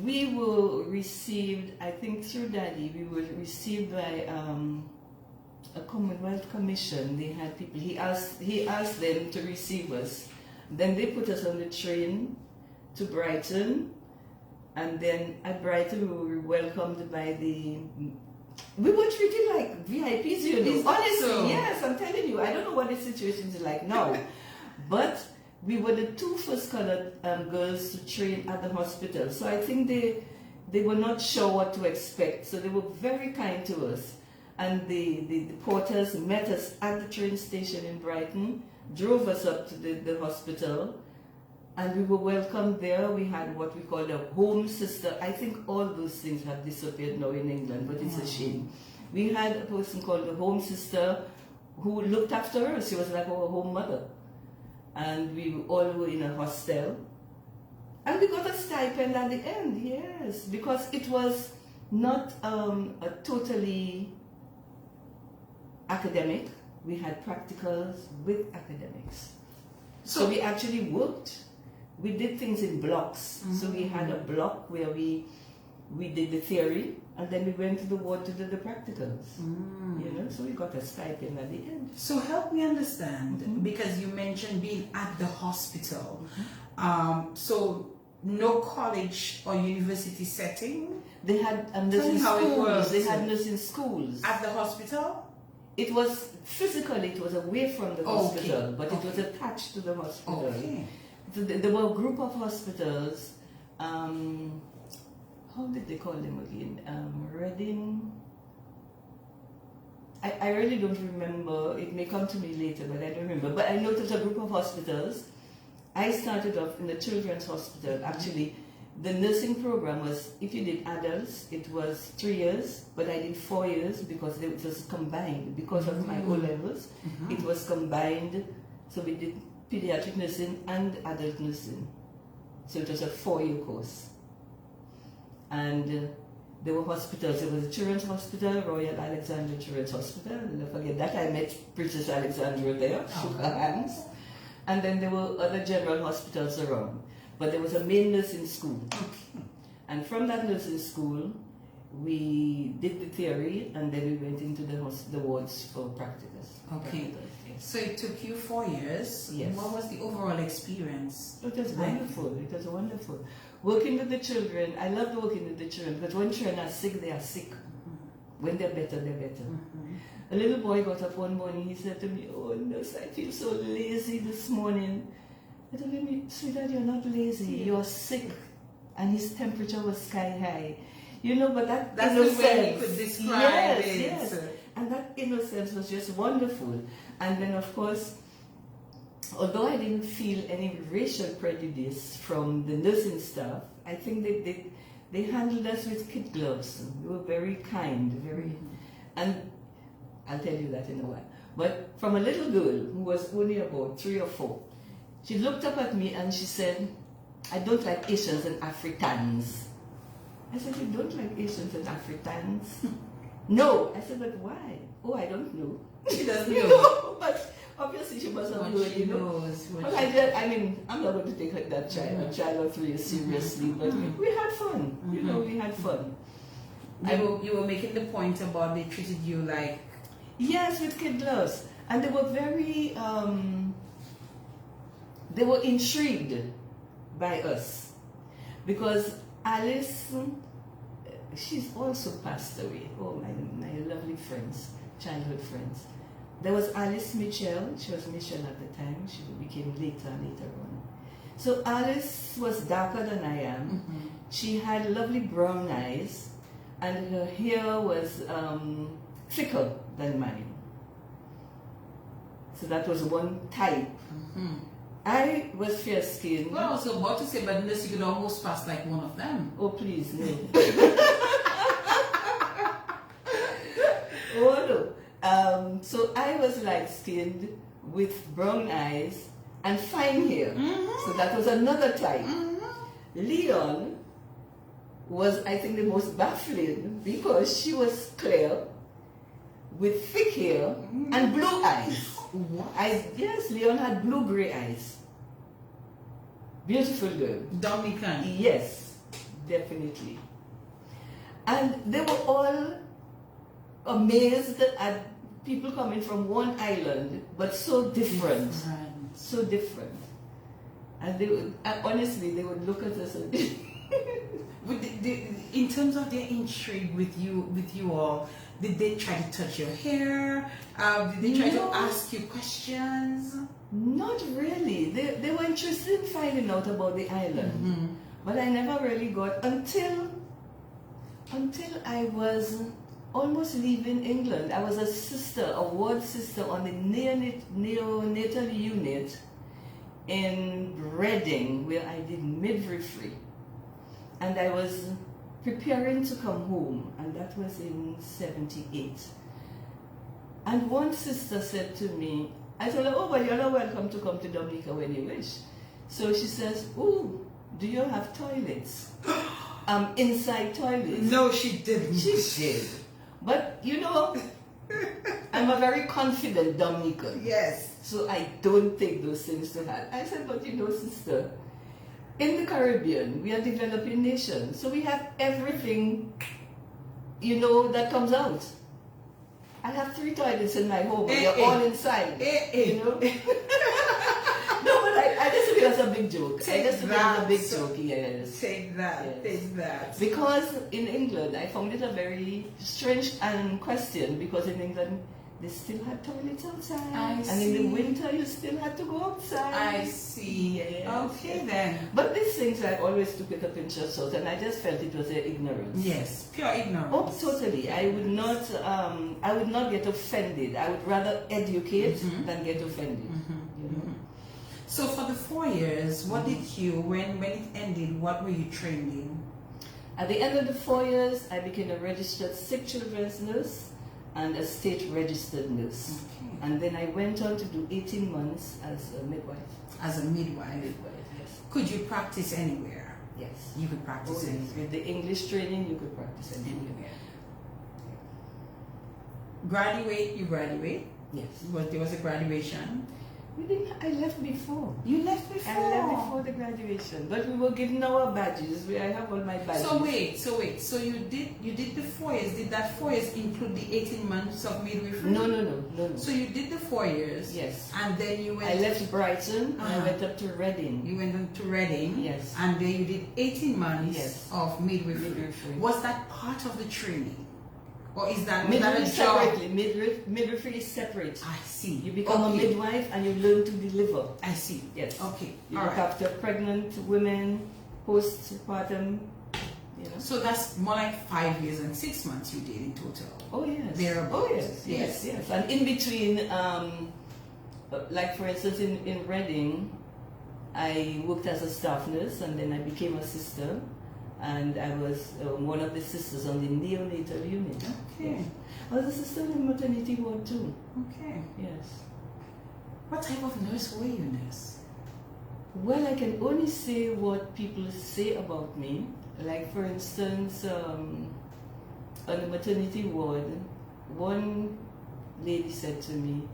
We were received, I think through Daddy, we were received by a Commonwealth Commission. They had people, he asked them to receive us. Then they put us on the train to Brighton, and then at Brighton we were welcomed by we were treated like VIPs, honestly, yes, I'm telling you, I don't know what the situation is like now, but we were the two first colored girls to train at the hospital, so I think they were not sure what to expect, so they were very kind to us. And the porters met us at the train station in Brighton, drove us up to the hospital, And we were welcomed there. We had what we called a home sister. I think all those things have disappeared now in England, but it's a shame. We had a person called the home sister who looked after us. She was like our home mother. And we all were in a hostel. And we got a stipend at the end, yes, because it was not a totally academic. We had practicals with academics. So we actually worked. We did things in blocks. So we had a block where we did the theory, and then we went to the ward to do the practicals. You know, so we got a stipend at the end. So help me understand, because you mentioned being at the hospital. So no college or university setting? They had nursing schools. They had nursing schools. At the hospital? It was physically, it was away from the hospital, but it was attached to the hospital. Okay. So there were a group of hospitals. How did they call them again? Reading. I really don't remember. It may come to me later, but I don't remember. But I know it was a group of hospitals. I started off in the children's hospital. Actually, the nursing program was, if you did adults, it was 3 years, but I did 4 years because it was combined. Because of my O levels, it was combined. So we did pediatric nursing and adult nursing. So it was a 4-year course. And there were hospitals. There was a Children's Hospital, Royal Alexandra Children's Hospital. I'll never forget that. I met Princess Alexandra there, shook her hands. And then there were other general hospitals around. But there was a main nursing school. And from that nursing school, we did the theory, and then we went into the wards for practicals. Okay. Yes. So it took you 4 years. Yes. What was the overall experience? It was wonderful. It was wonderful. Working with the children, I loved working with the children, because when children are sick, they are sick. When they're better, they're better. A little boy got up one morning, he said to me, "Oh, nurse, I feel so lazy this morning." I told him, "Sweetheart, you're not lazy, you're sick." And his temperature was sky high. You know, but that's the way he could describe it. Yes. And that innocence was just wonderful. And then, of course, although I didn't feel any racial prejudice from the nursing staff, I think they handled us with kid gloves. They were very kind, and I'll tell you that in a while. But from a little girl who was only about 3 or 4, she looked up at me and she said, "I don't like Asians and Africans." I said, "You don't like Asians and Africans?" "No." I said, "But why?" "Oh, I don't know." She doesn't You know. know, but obviously she must have What known, she you know. knows. But I mean, I'm not going to take that child, a child of 3 seriously, but we had fun. You know, we had fun. You were making the point about they treated you like... Yes, with kid gloves. And they were very, they were intrigued by us. Because Alice, she's also passed away. Oh, my lovely friends, childhood friends. There was Alice Mitchell. She was Mitchell at the time. She became later on. So Alice was darker than I am. She had lovely brown eyes, and her hair was thicker than mine. So that was one type. I was fair-skinned. Well, I was about to say, but unless you could almost pass like one of them. Oh, please, no. Oh, no. So I was light-skinned with brown eyes and fine hair. So that was another type. Leon was, I think, the most baffling because she was clear with thick hair and blue eyes. Yes, Leon had blue-gray eyes. Beautiful girl. Dominican. Yes, definitely. And they were all amazed at people coming from one island, but so different. So different. And they would, honestly, they would look at us and... In terms of their intrigue with you all, did they try to touch your hair? Did they try to ask you questions? Not really. They were interested in finding out about the island. But I never really got until I was almost leaving England. I was a ward sister on the neonatal unit in Reading where I did midwifery, and I was preparing to come home, and that was in 78. And one sister said to me, I told her, oh, well, you're not welcome to come to Dominica when you wish. So she says, oh, do you have toilets? Inside toilets? No, she didn't. She did. But, you know, I'm a very confident Dominican. Yes. So I don't take those things to heart. I said, but you know, sister, in the Caribbean, we are developing nation. So we have everything, you know, that comes out. I have 3 toilets in my home, and they're all inside. You know? No, but I just think that's a big joke. Take I just think that's a big that. joke, yes. Take that. Yes. Take that. Because in England, I found it a very strange question, because in England, they still had toilets outside. And in the winter, you still had to go outside. I see. Yes. Okay then. But these things, I always took it up in church salt, and I just felt it was their ignorance. Yes, pure ignorance. Oh, totally. I would not get offended. I would rather educate than get offended. You know? So for the 4 years, what did you, when it ended, what were you trained in? At the end of the 4 years, I became a registered sick children's nurse and a state registered nurse. Okay. And then I went on to do 18 months as a midwife. As a midwife. Midwife, yes. Could you practice anywhere? Yes. You could practice Oh, yes. anywhere. With the English training, you could practice anywhere. Graduate, you graduate. Yes. But there was a graduation. I left before. You left before. I left before the graduation, but we were given our badges. I have all my badges. So wait. So you did the 4 years. Did that 4 years include the 18 months of midwifery? No. So you did the 4 years. Yes. And then you went. I left Brighton and I went up to Reading. You went on to Reading. Yes. And then you did 18 months Yes. of midwifery. Midwifery. Was that part of the training? Or is that Midwifery a job? separately. Midwifery is separate. I see. You become a midwife and you learn to deliver. I see. Yes. Okay. You All look right. after pregnant women, postpartum. You know. So that's more like 5 years and 6 months you did in total. Oh yes. Thereabouts. Oh yes. And in between, like for instance, in Reading, I worked as a staff nurse, and then I became a sister, and I was one of the sisters on the neonatal unit. Okay. Yes. I was a sister in the maternity ward too. Okay. Yes. What type of nurse were you, nurse? Well, I can only say what people say about me. Like for instance, on the maternity ward, one lady said to me,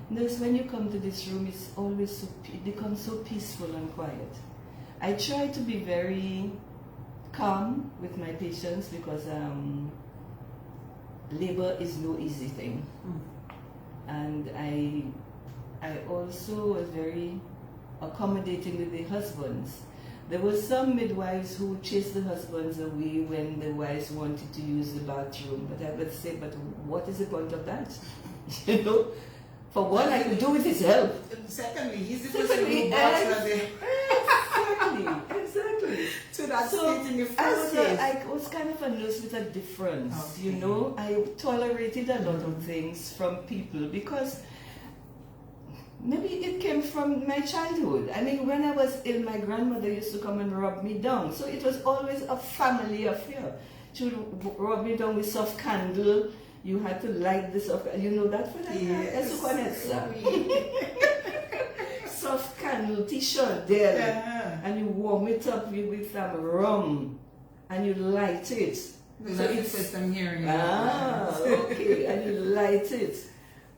"Nurse, when you come to this room, it's always it becomes so peaceful and quiet." I try to be very calm with my patients because labor is no easy thing, and I also was very accommodating with the husbands. There were some midwives who chased the husbands away when the wives wanted to use the bathroom, but I would say, but what is the point of that? You know, for one, I could do with his help. Secondly, he's the Secondly, person who brought her there Exactly. to that So state in the first I place. was kind of a nurse with a difference, you Okay. know. I tolerated a lot of things from people because maybe it came from my childhood. I mean, when I was ill, my grandmother used to come and rub me down. So it was always a family affair. She would rub me down with soft candle. You had to light the soft candle. You know that for that? Yes. Soft candle, t-shirt there. And you warm it up with some rum. And you light it. That's the first I'm hearing okay. And you light it.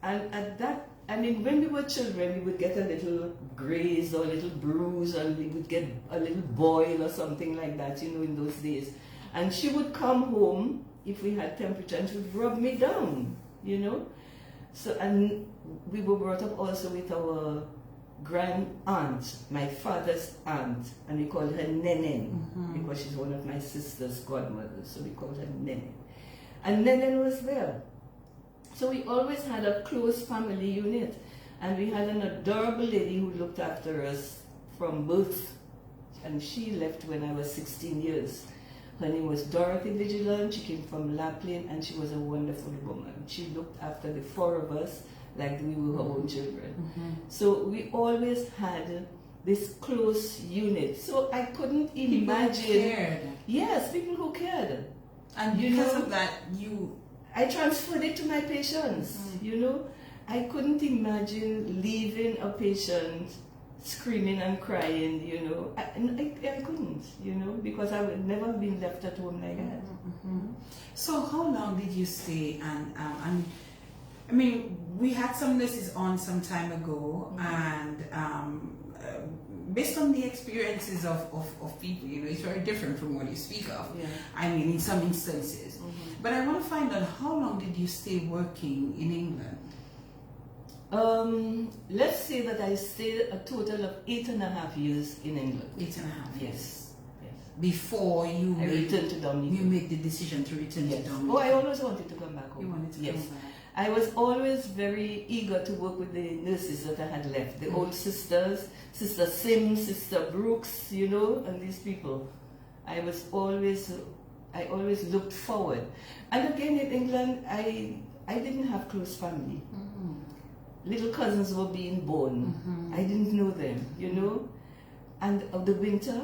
And at that, I mean, when we were children, we would get a little graze or a little bruise, and we would get a little boil or something like that, you know, in those days. And she would come home if we had temperature and she would rub me down, you know. So, and we were brought up also with our grand aunt, my father's aunt, and we called her Nenen because she's one of my sister's godmothers, so we called her Nenen. And Nenen was there. So we always had a close family unit, and we had an adorable lady who looked after us from birth, and she left when I was 16 years. Her name was Dorothy Vigilant. She came from Lapland, and she was a wonderful woman. She looked after the 4 of us like we were her own children. So we always had this close unit. So I couldn't People imagine. cared. Yes, people who cared. And You because know, of that, I transferred it to my patients. You know, I couldn't imagine leaving a patient screaming and crying. You know, I couldn't. You know, because I would never been left at home like that. So how long did you stay? And I mean, we had some nurses on some time ago, and based on the experiences of people, you know, it's very different from what you speak of. Yeah. I mean, in some instances. But I want to find out, how long did you stay working in England? Let's say that I stayed a total of 8.5 years in England. 8.5 years. Yes. Yes. Before you I returned to Dominica. you made the decision to return to Dominica. Oh, I always wanted to come back home. You wanted to yes. come back. I was always very eager to work with the nurses that I had left, the old sisters, Sister Sims, Sister Brooks, you know, and these people. I always looked forward. And again in England, I didn't have close family. Little cousins were being born. I didn't know them, you know. And of the winter,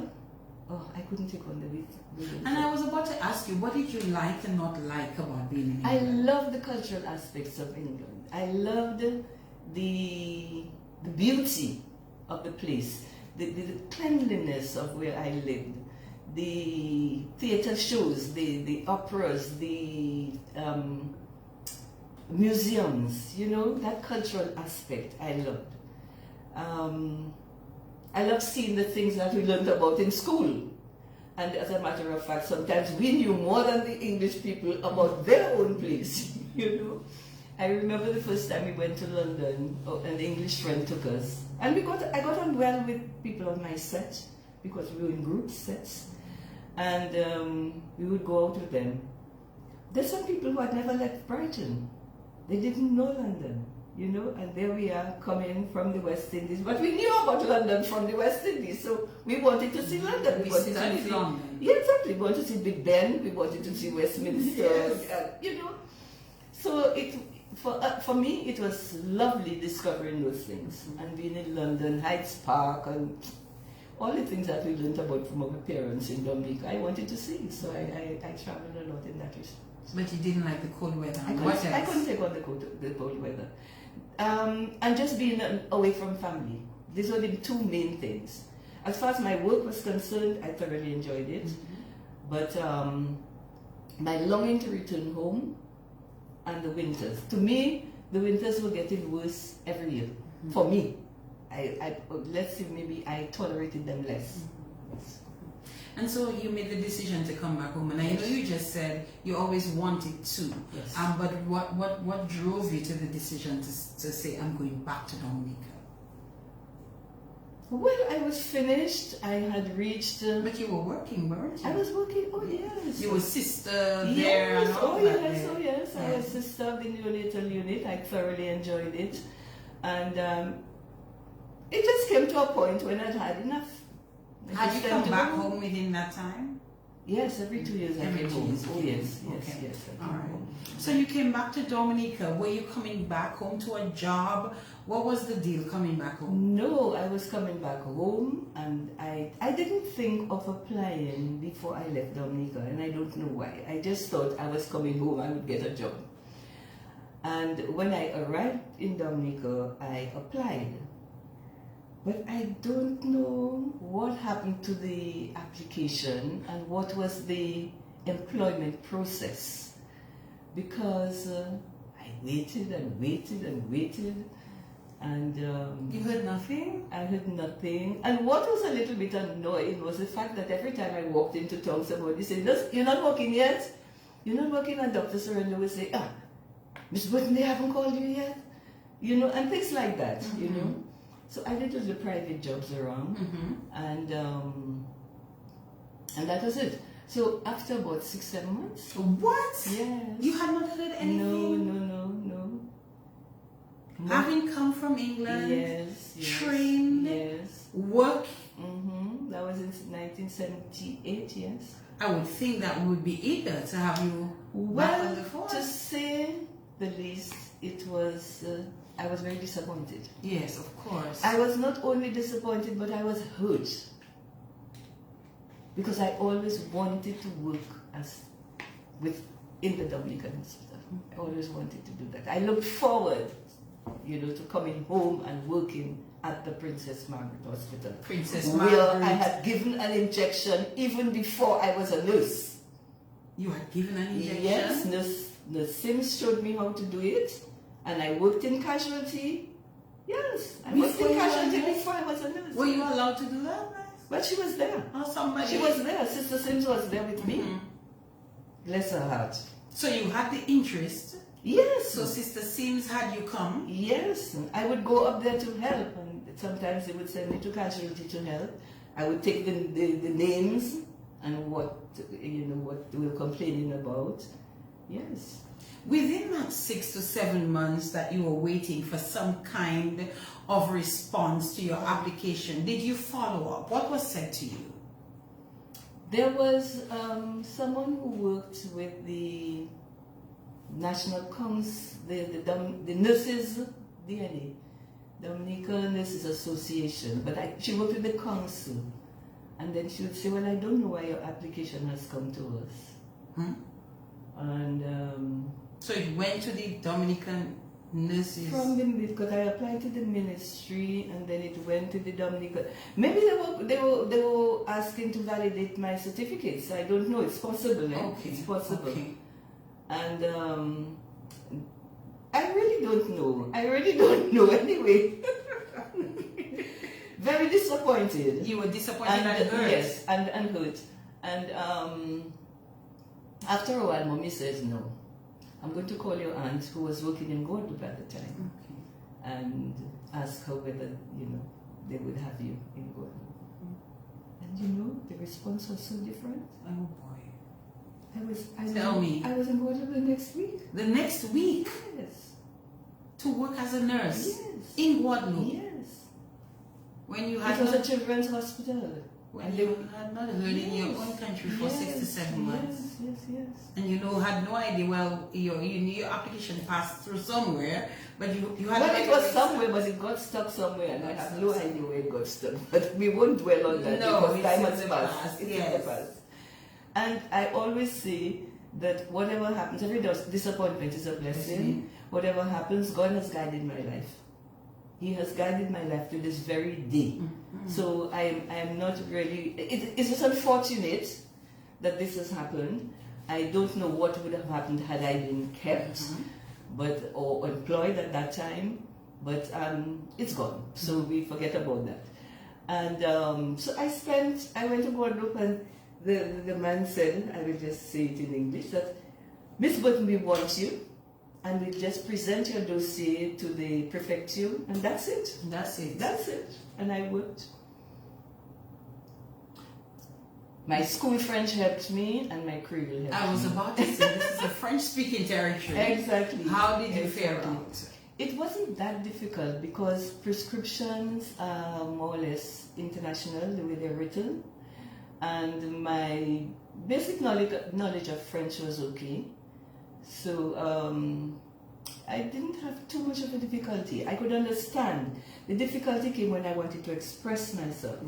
I couldn't take on the winter. And I was about to ask you, what did you like and not like about being in I England? loved the cultural aspects of England. I loved the beauty of the place, the cleanliness of where I lived, the theatre shows, the operas, the museums, you know, that cultural aspect I loved. I loved seeing the things that we learned about in school. And as a matter of fact, sometimes we knew more than the English people about their own place, you know. I remember the first time we went to London, an English friend took us. And I got on well with people on my set, because we were in group sets. And we would go out with them. There's some people who had never left Brighton. They didn't know London, you know, and there we are coming from the West Indies. But we knew about London from the West Indies, so we wanted to see London. We wanted studied to see London. Yeah, exactly. We wanted to see Big Ben, we wanted to see Westminster, Yes. you know. So for me, it was lovely discovering those things and being in London, Hyde Park, and all the things that we learned about from our parents in Dominica. I wanted to see, so I traveled a lot in that respect. But you didn't like the cold weather. I couldn't take on the cold weather. And just being away from family. These were the two main things. As far as my work was concerned, I thoroughly enjoyed it. But my longing to return home and the winters. To me, the winters were getting worse every year. For me. Let's say maybe I tolerated them less. And so you made the decision to come back home, and I know you just said you always wanted to. Yes. But what drove you to the decision to say, I'm going back to Dominica? Well, I was finished. I had reached. But you were working, weren't you? I was working. Oh yes. You were sister there Yes. and all Oh that. yes. there. Oh yes. I Yeah. was sister of the neonatal unit. I thoroughly enjoyed it, and it just came to a point when I'd had enough. Had you come back home within that time? Yes, every 2 years I Every came 2 home. years, Oh okay. yes, yes, Okay. yes. I All came right. home. So you came back to Dominica. Were you coming back home to a job? What was the deal coming back home? No, I was coming back home, and I didn't think of applying before I left Dominica, and I don't know why. I just thought I was coming home, I would get a job. And when I arrived in Dominica, I applied. But I don't know what happened to the application and what was the employment process, because I waited and waited and waited, and You heard nothing? I heard nothing. And what was a little bit annoying was the fact that every time I walked into town, somebody said, "You're not working yet? You're not working?" And Dr. Surrender would say, Miss Burton, they haven't called you yet? You know, and things like that, you know. So I did the private jobs around, and that was it. So after about 6-7 months. What? Yes. You had not heard anything? No. Having come from England, Yes. trained, Yes. work, That was in 1978, yes. I would think that we would be eager to have you back on Well, the force. to say the least, it was I was very disappointed. Yes, of course. I was not only disappointed, but I was hurt. Because I always wanted to work in the Dominican hospital. I always wanted to do that. I looked forward, to coming home and working at the Princess Margaret Hospital. Princess where Margaret. I had given an injection even before I was a nurse. You had given an injection? Yes, Nurse Sims showed me how to do it. And I worked in casualty. Yes, I worked in casualty before I was a nurse. Were you allowed to do that? But she was there. Oh, somebody. She was there. Sister Sims was there with me. Bless her heart. So you had the interest? Yes. So Sister Sims had you come? Yes. I would go up there to help, and sometimes they would send me to casualty to help. I would take the names and what they were complaining about. Yes. Within that 6 to 7 months that you were waiting for some kind of response to your application, did you follow up? What was said to you? There was someone who worked with the National Council, the Nurses, DNA, Dominican Nurses Association, but she worked with the council. And then she would say, well, I don't know why your application has come to us. And so it went to the Dominican Nurses? Because I applied to the ministry, and then it went to the Dominican. Maybe they were asking to validate my certificates. I don't know. It's possible. Okay. It's possible. Okay. And I really don't know. Anyway. Very disappointed. You were disappointed and hurt. Yes, and hurt. And after a while, Mommy says, no, I'm going to call your aunt who was working in Guadeloupe at the time, and ask her whether, they would have you in Guadeloupe. And the response was so different. Oh boy. Tell me. I was in Guadeloupe the next week. The next week? Yes. To work as a nurse? Yes. In Guadeloupe? Yes. When you had it was a children's hospital. When you had not heard in your own country for 6 to 7 months. Yes. And had no idea, well, you knew your application passed through somewhere, but you had... Well, it was somewhere, but it got stuck somewhere, and I have no idea where it got stuck. But we won't dwell on that because time has passed. It's in the past. And I always say that whatever happens, every disappointment is a blessing. Whatever happens, God has guided my life. He has guided my life to this very day. So I am not really... It's just unfortunate that this has happened. I don't know what would have happened had I been kept or employed at that time. But it's gone. So we forget about that. And so I went to Guadeloupe, and the man said, I will just say it in English, that Miss Burton, we want you. And we just present your dossier to the prefecture, and that's it. That's it. That's it. And I worked. My school French helped me, and my Creole helped me. I was about to say, this is a French-speaking territory. Exactly. How did you fare out? It wasn't that difficult because prescriptions are more or less international, the way they're written. And my basic knowledge of French was okay. So I didn't have too much of a difficulty. I could understand. The difficulty came when I wanted to express myself.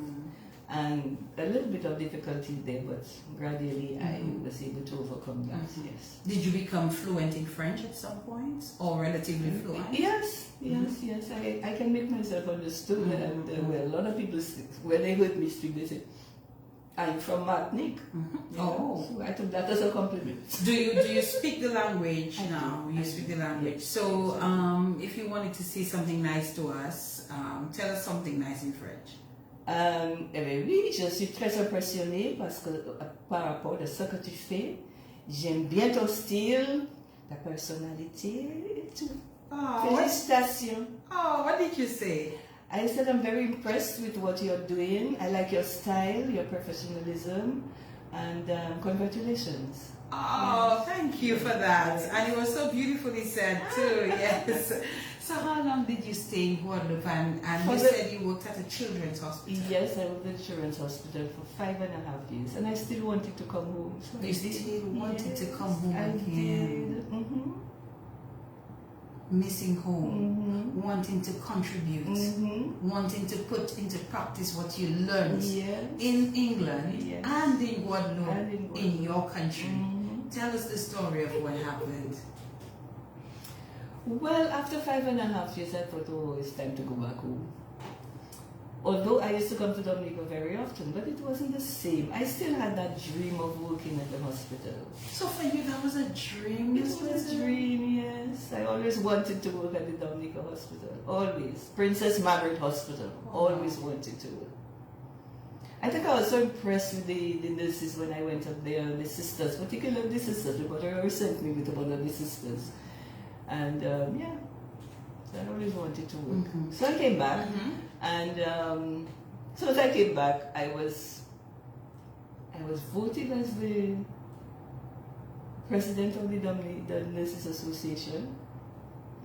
And a little bit of difficulty there, but gradually I was able to overcome that, yes. Did you become fluent in French at some point? Or relatively fluent? Yes. I can make myself understood. And a lot of people, when they heard me speak, they say, I'm from Martinique. So I took that as a compliment. Do you speak the language now? You speak the language. So if you wanted to say something nice to us, tell us something nice in French. Oui, je suis très impressionnée parce que par rapport à ce que tu fais, j'aime bien ton style, ta personnalité et tout. Félicitations. Oh, what did you say? I said I'm very impressed with what you're doing. I like your style, your professionalism, and congratulations. Oh, thank you for that. And it was so beautifully said too, yes. So how long did you stay in Guadeloupe? And you said you worked at a children's hospital. Yes, I worked at a children's hospital for 5.5 years. And I still wanted to come home. So you still wanted to come home I again? did. missing home, wanting to contribute, wanting to put into practice what you learned in England and in Guadeloupe, in your country. Tell us the story of what happened. Well, after 5.5 years, I thought, oh, it's time to go back home. Although I used to come to Dominica very often, but it wasn't the same. I still had that dream of working at the hospital. So for you, that was a dream? It was a dream, yes. I always wanted to work at the Dominica Hospital. Always. Princess Margaret Hospital. Always wanted to work. I think I was so impressed with the nurses when I went up there, the sisters, particularly the sisters, because they always sent me with one of the sisters. And yeah, so I always wanted to work. So I came back, and so as I came back, I was voted as the president of the Nurses Association.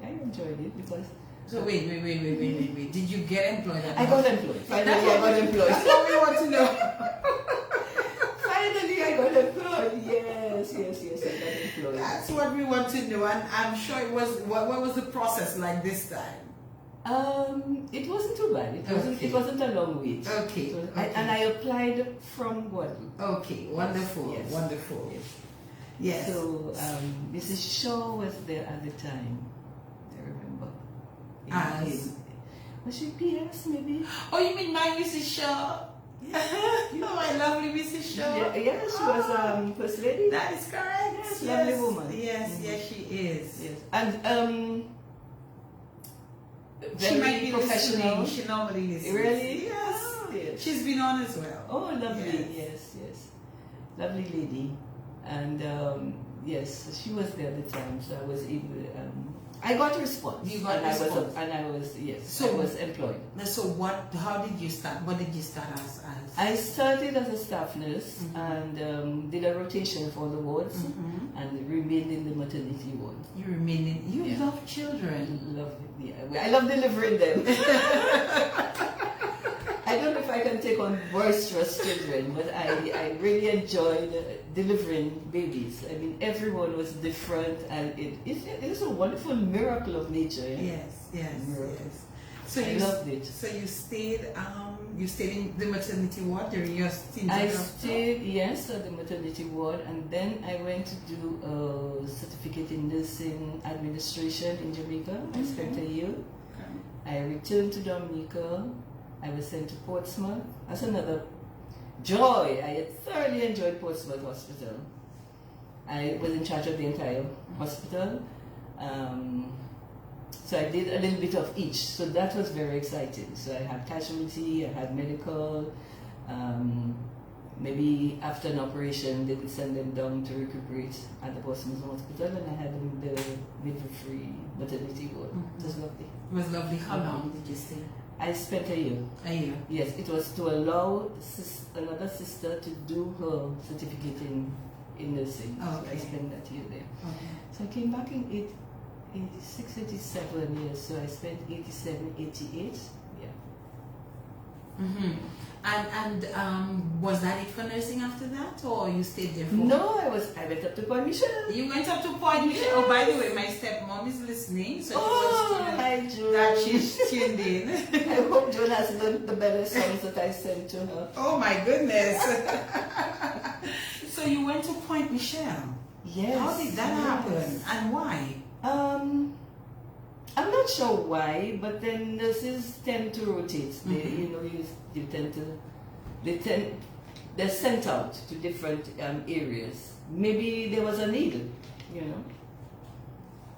I enjoyed it because. So wait. Did you get employed? I got employed. Finally, I got employed. That's what we want to know. Finally, I got employed. Yes, I got employed. That's what we want to know, and I'm sure it was. What was the process like this time? It wasn't too bad. It wasn't a long wait. Okay. And I applied from Guadeloupe. Okay, wonderful, Yes. wonderful. Yes. Yes. So Mrs. Shaw was there at the time. I remember. As? Was she PS maybe? Oh, you mean my Mrs. Shaw? Oh, my lovely Mrs. Shaw. Yeah, she was First Lady. That is correct. Yes, lovely woman. Yes, yes, she is. Yes, and She might be professional. listening. She normally listens. Really? Yes. Oh, yes. She's been on as well. Oh, lovely. Yes. Lovely lady. And yes, she was there at the time, so I was able. I got a response. You got a response. I was yes. So I was employed. So what? How did you start? What did you start as? I started as a staff nurse and did a rotation for the wards and remained in the maternity ward. You remained in. You love children. Love it. Yeah. I love delivering them. I don't know if I can take on boisterous children, but I really enjoyed delivering babies. I mean, everyone was different, and it is a wonderful miracle of nature. Yeah? Yes. So I loved it. So you stayed in the maternity ward during your stint? I stayed, yes, at the maternity ward, and then I went to do a certificate in nursing administration in Jamaica. I spent a year. I returned to Dominica. I was sent to Portsmouth. That's another joy. I had thoroughly enjoyed Portsmouth Hospital. I was in charge of the entire hospital. So I did a little bit of each. So that was very exciting. So I had casualty, I had medical. Maybe after an operation, they would send them down to recuperate at the Portsmouth Hospital, and I had them in the midwifery maternity ward. It was lovely. It was lovely. How long did you stay? I spent a year. A year? Yes, it was to allow another sister to do her certificate in nursing. Oh, okay. So I spent that year there. Okay. So I came back in 86, 87 years, so I spent 87, 88. Yeah. And was that it for nursing after that, or you stayed there for? No, I went up to Point Michel. You went up to Point Michel. Oh, by the way, my stepmom is listening, so hi, June. that she's tuned in. I hope June has learned the better songs that I sent to her. Oh my goodness! So you went to Point Michel. Yes. How did that happen, and why? I'm not sure why, but then nurses tend to rotate. They, they're sent out to different areas. Maybe there was a need,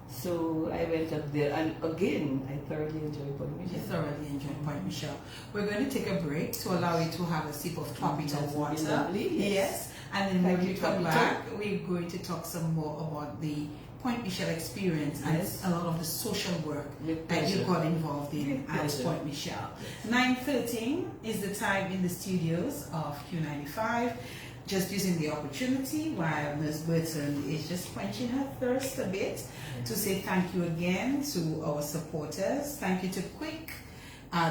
So I went up there, and again, I thoroughly enjoyed Point Michel. You thoroughly enjoyed Point Michel. We're going to take a break to allow you to have a sip of tropical water. Lovely. Yes. And then when we come back, we're going to talk some more about the Point Michel experience and a lot of the social work that you got involved in at Point Michel. 9:13 is the time in the studios of Q95. Just using the opportunity while Ms. Burton is just quenching her thirst a bit to say thank you again to our supporters. Thank you to Quick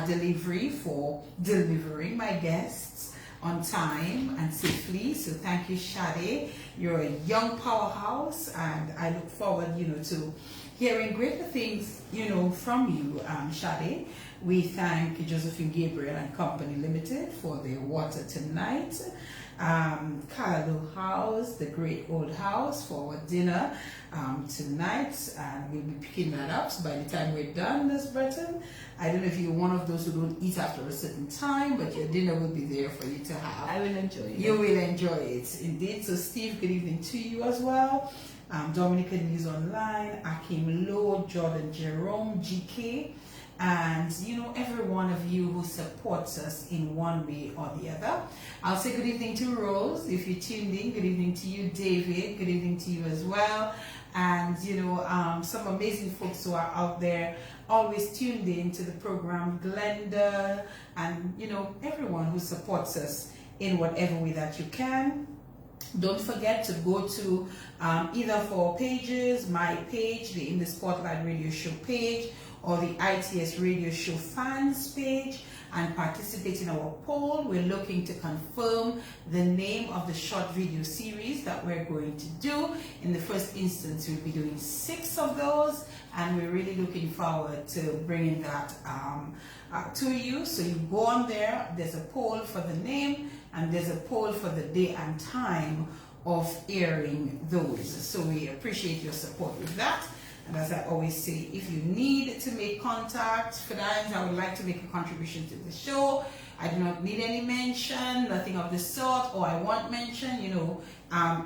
Delivery for delivering my guests on time and safely. So thank you, Shade. You're a young powerhouse, and I look forward, to hearing greater things, from you, Shade. We thank Josephine Gabriel and Company Limited for their water tonight. Carlo House, the Great Old House, for our dinner tonight, and we'll be picking that up. So by the time we're done, Miss Burton, I don't know if you're one of those who don't eat after a certain time, but your dinner will be there for you to have. I will enjoy it. You will enjoy it, indeed. So Steve, good evening to you as well. Dominican News Online, Akim Lowe, Jordan Jerome, GK, and every one of you who supports us in one way or the other. I'll say good evening to Rose if you tuned in. Good evening to you, David. Good evening to you as well. And some amazing folks who are out there always tuned in to the program, Glenda, and everyone who supports us in whatever way that you can. Don't forget to go to either for pages, my page, the In the Spotlight Radio Show page, or the ITS Radio Show fans page, and participate in our poll. We're looking to confirm the name of the short video series that we're going to do. In the first instance, we'll be doing 6 of those, and we're really looking forward to bringing that to you. So you go on there, there's a poll for the name, and there's a poll for the day and time of airing those. So we appreciate your support with that. And as I always say, if you need to make contact, for that, I would like to make a contribution to the show. I do not need any mention, nothing of the sort, or I want mention,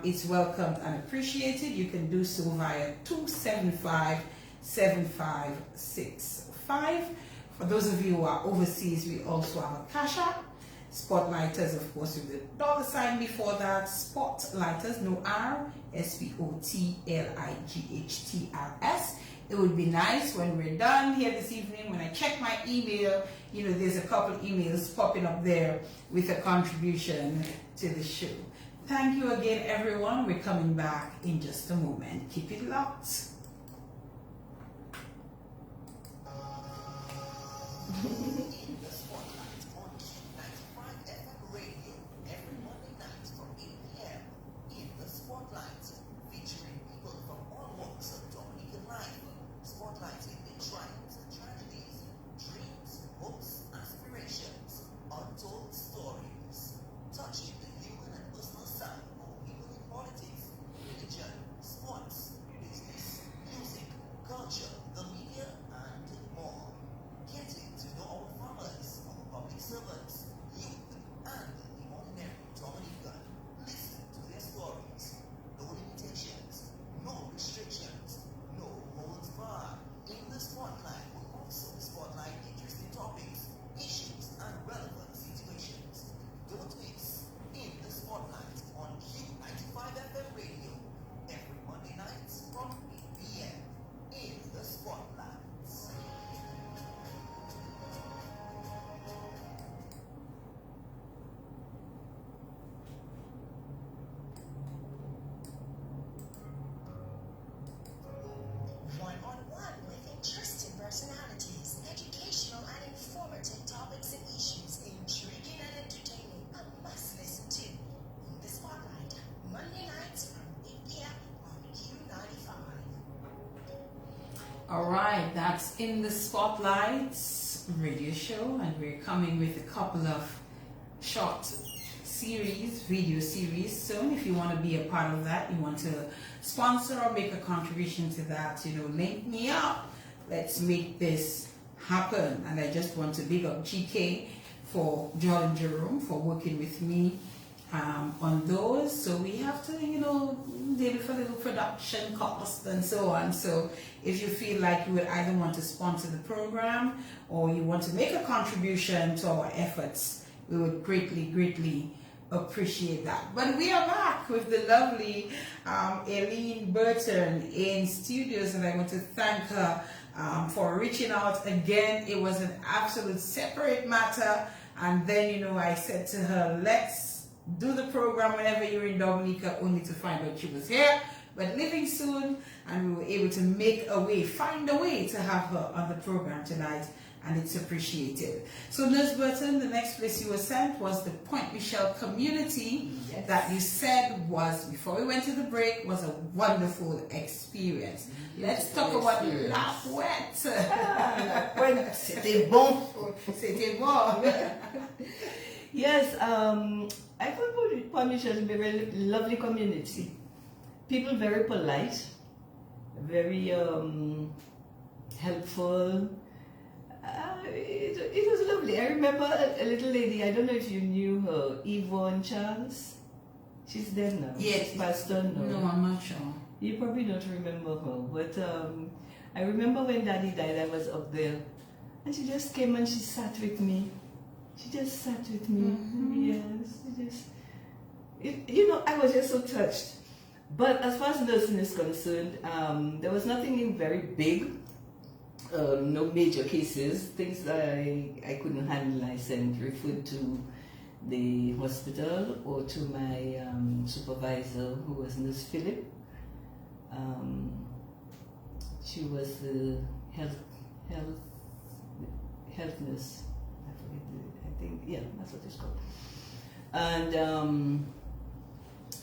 it's welcomed and appreciated. You can do so via 275-7565. For those of you who are overseas, we also have a Cash App. Spotlighters, of course, with the $ before that. Spotlighters, no R, SPOTLIGHTRS. It would be nice when we're done here this evening, when I check my email, there's a couple emails popping up there with a contribution to the show. Thank you again, everyone. We're coming back in just a moment. Keep it locked. All right, that's In the Spotlights radio show, and we're coming with a couple of short video series soon. If you want to be a part of that, you want to sponsor or make a contribution to that, link me up. Let's make this happen. And I just want to big up GK for Jordan Jerome for working with me on those. So we have to, deal with a little production cost and so on. So if you feel like you would either want to sponsor the program or you want to make a contribution to our efforts, we would greatly appreciate that. But we are back with the lovely Aileen Burton in studios, and I want to thank her for reaching out again. It was an absolute separate matter, and then I said to her, let's do the program whenever you're in Dominica, only to find out she was here, but leaving soon, and we were able to find a way to have her on the program tonight. and it's appreciated. So Nurse Burton, the next place you were sent was the Point Michelle community. Yes. That you said was, before we went to the break, was a wonderful experience. Let's talk about La Fouette. C'était bon. C'était bon. Yes, I found Point Michelle to be a very lovely community. People very polite, very helpful. It was lovely. I remember a little lady, I don't know if you knew her, Yvonne Charles. She's dead now. Yes. She's passed on now. No, I'm not sure. You probably don't remember her, but I remember when Daddy died, I was up there. And she just came and she sat with me. She just sat with me. Yes, she just... I was just so touched. But as far as nursing is concerned, there was nothing very big. No major cases. Things that I couldn't handle, I sent referred to the hospital or to my supervisor, who was Nurse Philip. She was the health nurse. I think, yeah, that's what it's called. And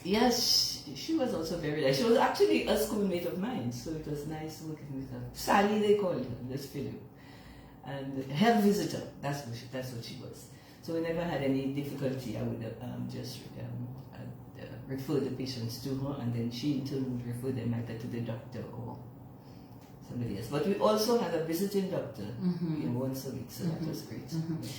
yes, she was also very nice. She was actually a schoolmate of mine, so it was nice working with her. Sally, they called her, Nurse Philip. And health visitor, that's what she was. So whenever I had any difficulty, I would just refer the patients to her, and then she in turn would refer them either to the doctor or somebody else. But we also had a visiting doctor once a week, so that was great.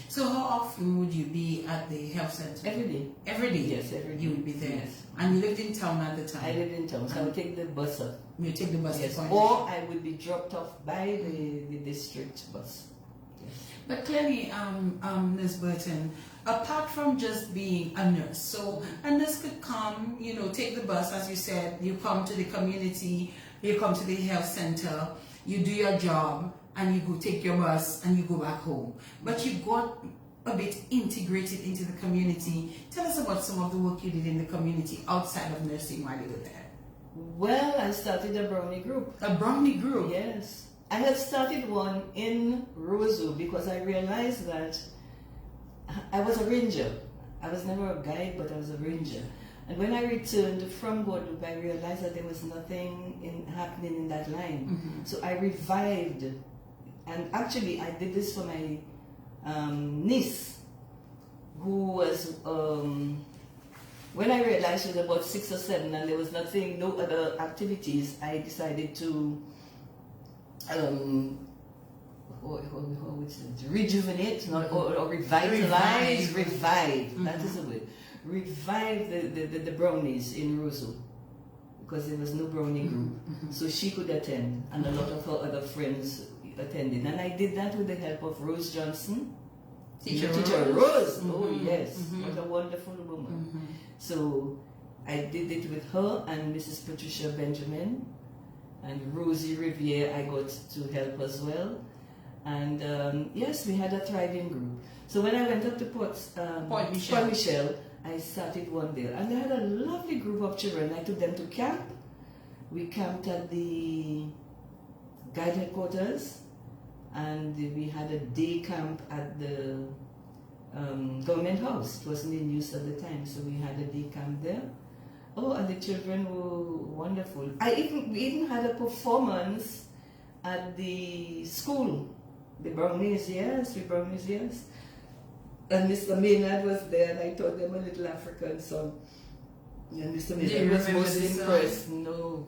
So how often would you be at the health center? Every day. Every day? Yes, every day. You would be there? Yes. And you lived in town at the time? I lived in town, so I would take the bus up. You take the bus Yes, to Point or I would be dropped off by the district bus. Yes. But clearly, Ms. Burton, apart from just being a nurse, so a nurse could come, take the bus, as you said, you come to the community, you come to the health center, you do your job, and you go take your bus and you go back home. But you got a bit integrated into the community. Tell us about some of the work you did in the community outside of nursing while you were there. Well, I started a brownie group. A brownie group? Yes. I had started one in Roseau because I realized that I was a ranger. I was never a guide, but I was a ranger. And when I returned from Guadeloupe, I realized that there was nothing happening in that line. So I revived, and actually I did this for my niece, who was, when I realized she was about 6 or 7 and there was no other activities, I decided to rejuvenate, or revitalize, revive. That is the word. Revive the brownies in Roseau, because there was no brownie group. So she could attend, and a lot of her other friends attended. And I did that with the help of Rose Johnson. Teacher Rose. Oh yes, what a wonderful woman. So I did it with her and Mrs. Patricia Benjamin. And Rosie Riviere I got to help as well. And yes, we had a thriving group. So when I went up to Point Michelle, I started one there. And I had a lovely group of children. I took them to camp. We camped at the guide headquarters. And we had a day camp at the government house. It wasn't in use at the time, so we had a day camp there. Oh, and the children were wonderful. We even had a performance at the school. The brownies, yes. And Mr. Maynard was there, and I taught them a little African song. And Mr. Maynard was most impressed. No.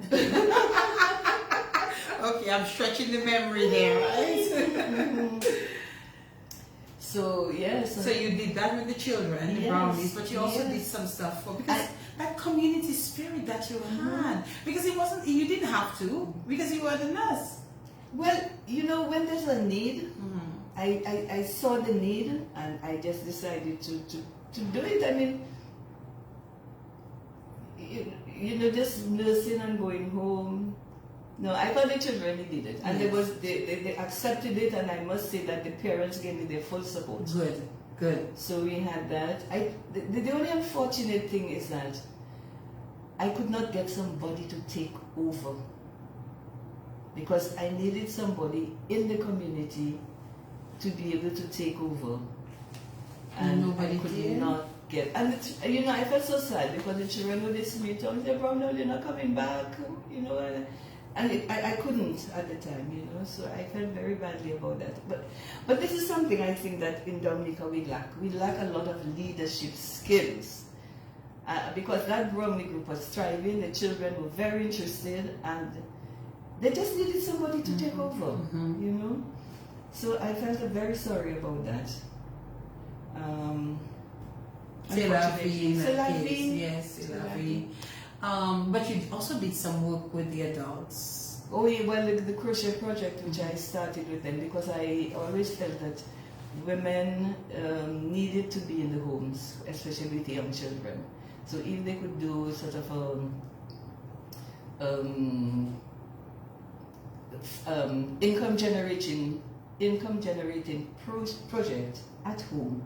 Okay, I'm stretching the memory there, right? So, yes. So you did that with the children, the brownies, but you also did some stuff for, because that community spirit that you had, because you didn't have to, because you were the nurse. Well, when there's a need, I saw the need, and I just decided to do it. I mean, just nursing and going home. No, I thought the children needed it, and they accepted it, and I must say that the parents gave me their full support. Good. So we had that. The only unfortunate thing is that I could not get somebody to take over, because I needed somebody in the community to be able to take over. And And nobody I could did? not get. And I felt so sad because the children would listen to me tell me, "Brown, you're not coming back," and I couldn't at the time, So I felt very badly about that. But this is something I think that in Dominica we lack. We lack a lot of leadership skills. Because that Bromley group was thriving, the children were very interested, and they just needed somebody to take over, So I felt very sorry about that. C'est la vie, C'est la vie. Yes, c'est la vie. But you also did some work with the adults. Oh yeah, well, the crochet project, which I started with them, because I always felt that women needed to be in the homes, especially with young children. So if they could do sort of income generating project at home,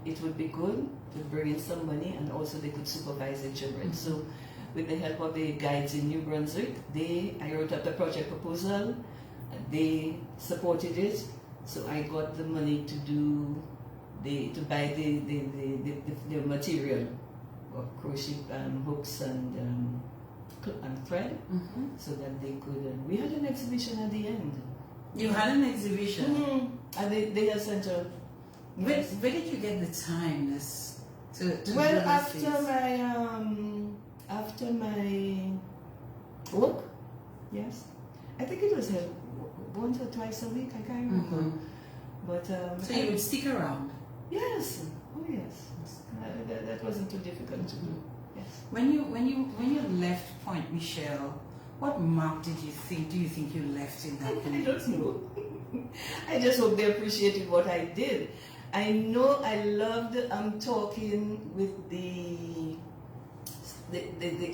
it would be good to bring in some money, and also they could supervise the children. So with the help of the guides in New Brunswick, I wrote up the project proposal, they supported it, so I got the money to buy the material of crochet hooks and thread, so that they could. We had an exhibition at the end. You had an exhibition? At the center. Where did you get the time to well, do this after my work, yes. I think it was held once or twice a week, I can't remember. But so you would stick around? Yes. Oh yes. That wasn't too difficult to do. Yes. When you left Point Michel, what mark do you think you left in that I don't know. I just hope they appreciated what I did. I know I loved talking with the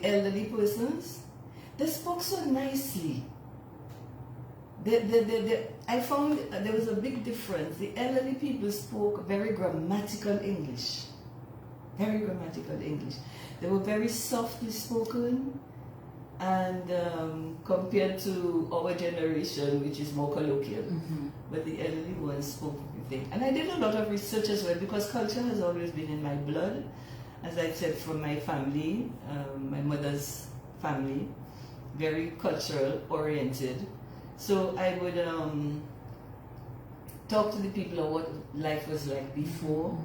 elderly persons. They spoke so nicely. I found there was a big difference. The elderly people spoke very grammatical English. Very grammatical English. They were very softly spoken, and compared to our generation, which is more colloquial. But the elderly ones spoke everything. And I did a lot of research as well, because culture has always been in my blood. As I said, from my family, my mother's family, very cultural oriented. So I would talk to the people of what life was like before.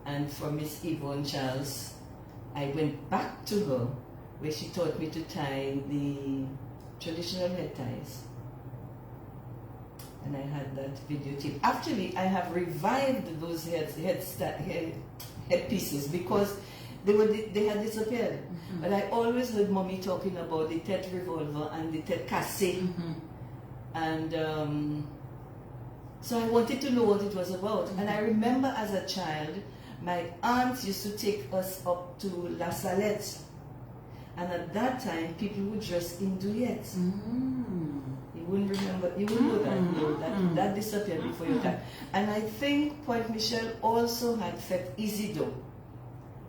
And for Miss Yvonne Charles, I went back to her, where she taught me to tie the traditional head ties. And I had that videotape. Actually, I have revived those head pieces because they had disappeared. But I always heard Mommy talking about the tête revolver and the tête cassée. And so I wanted to know what it was about. And I remember as a child, my aunt used to take us up to La Salette. And at that time, people would dress in duets. You wouldn't remember, you wouldn't know that. No, that disappeared before your time. And I think Point Michel also had Fête Isidore.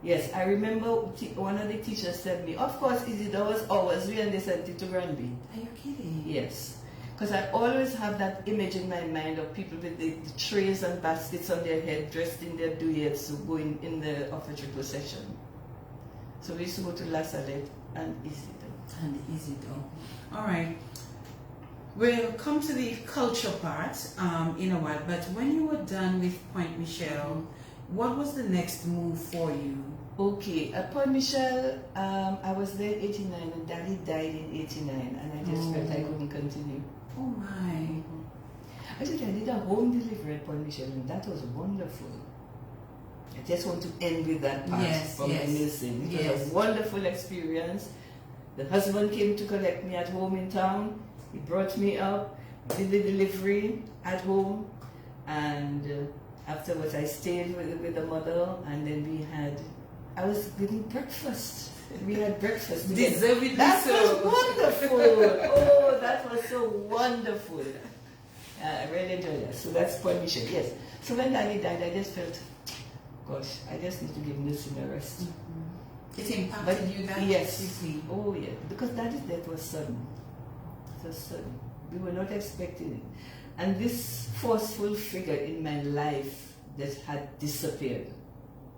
Yes, I remember one of the teachers said me, of course Isidore was ours, and they sent it to Granby. Are you kidding? Yes. Because I always have that image in my mind of people with the trays and baskets on their head, dressed in their duets, going in the offertory procession. So we used to go to La Salette and Isidore. All right. We'll come to the culture part in a while, but when you were done with Point Michel, what was the next move for you? Okay, at Point Michel, I was there in 89 and Daddy died in 89, and I just felt I couldn't continue. Oh my. Actually, I did a home delivery at Point Michel, and that was wonderful. I just want to end with that part from my nursing. It was a wonderful experience. The husband came to collect me at home in town. He brought me up, did the delivery at home, and afterwards I stayed with the mother, and then I was giving breakfast. We had breakfast together. Deservedly That so. was wonderful. Oh, that was so wonderful. I really enjoyed that. So that's Point Michel, yes. So when Danny died, I just felt, gosh, I just need to give nursing a rest. It impacted you that deeply? Oh, yeah. Because Daddy's death was sudden. It was sudden. We were not expecting it. And this forceful figure in my life that had disappeared.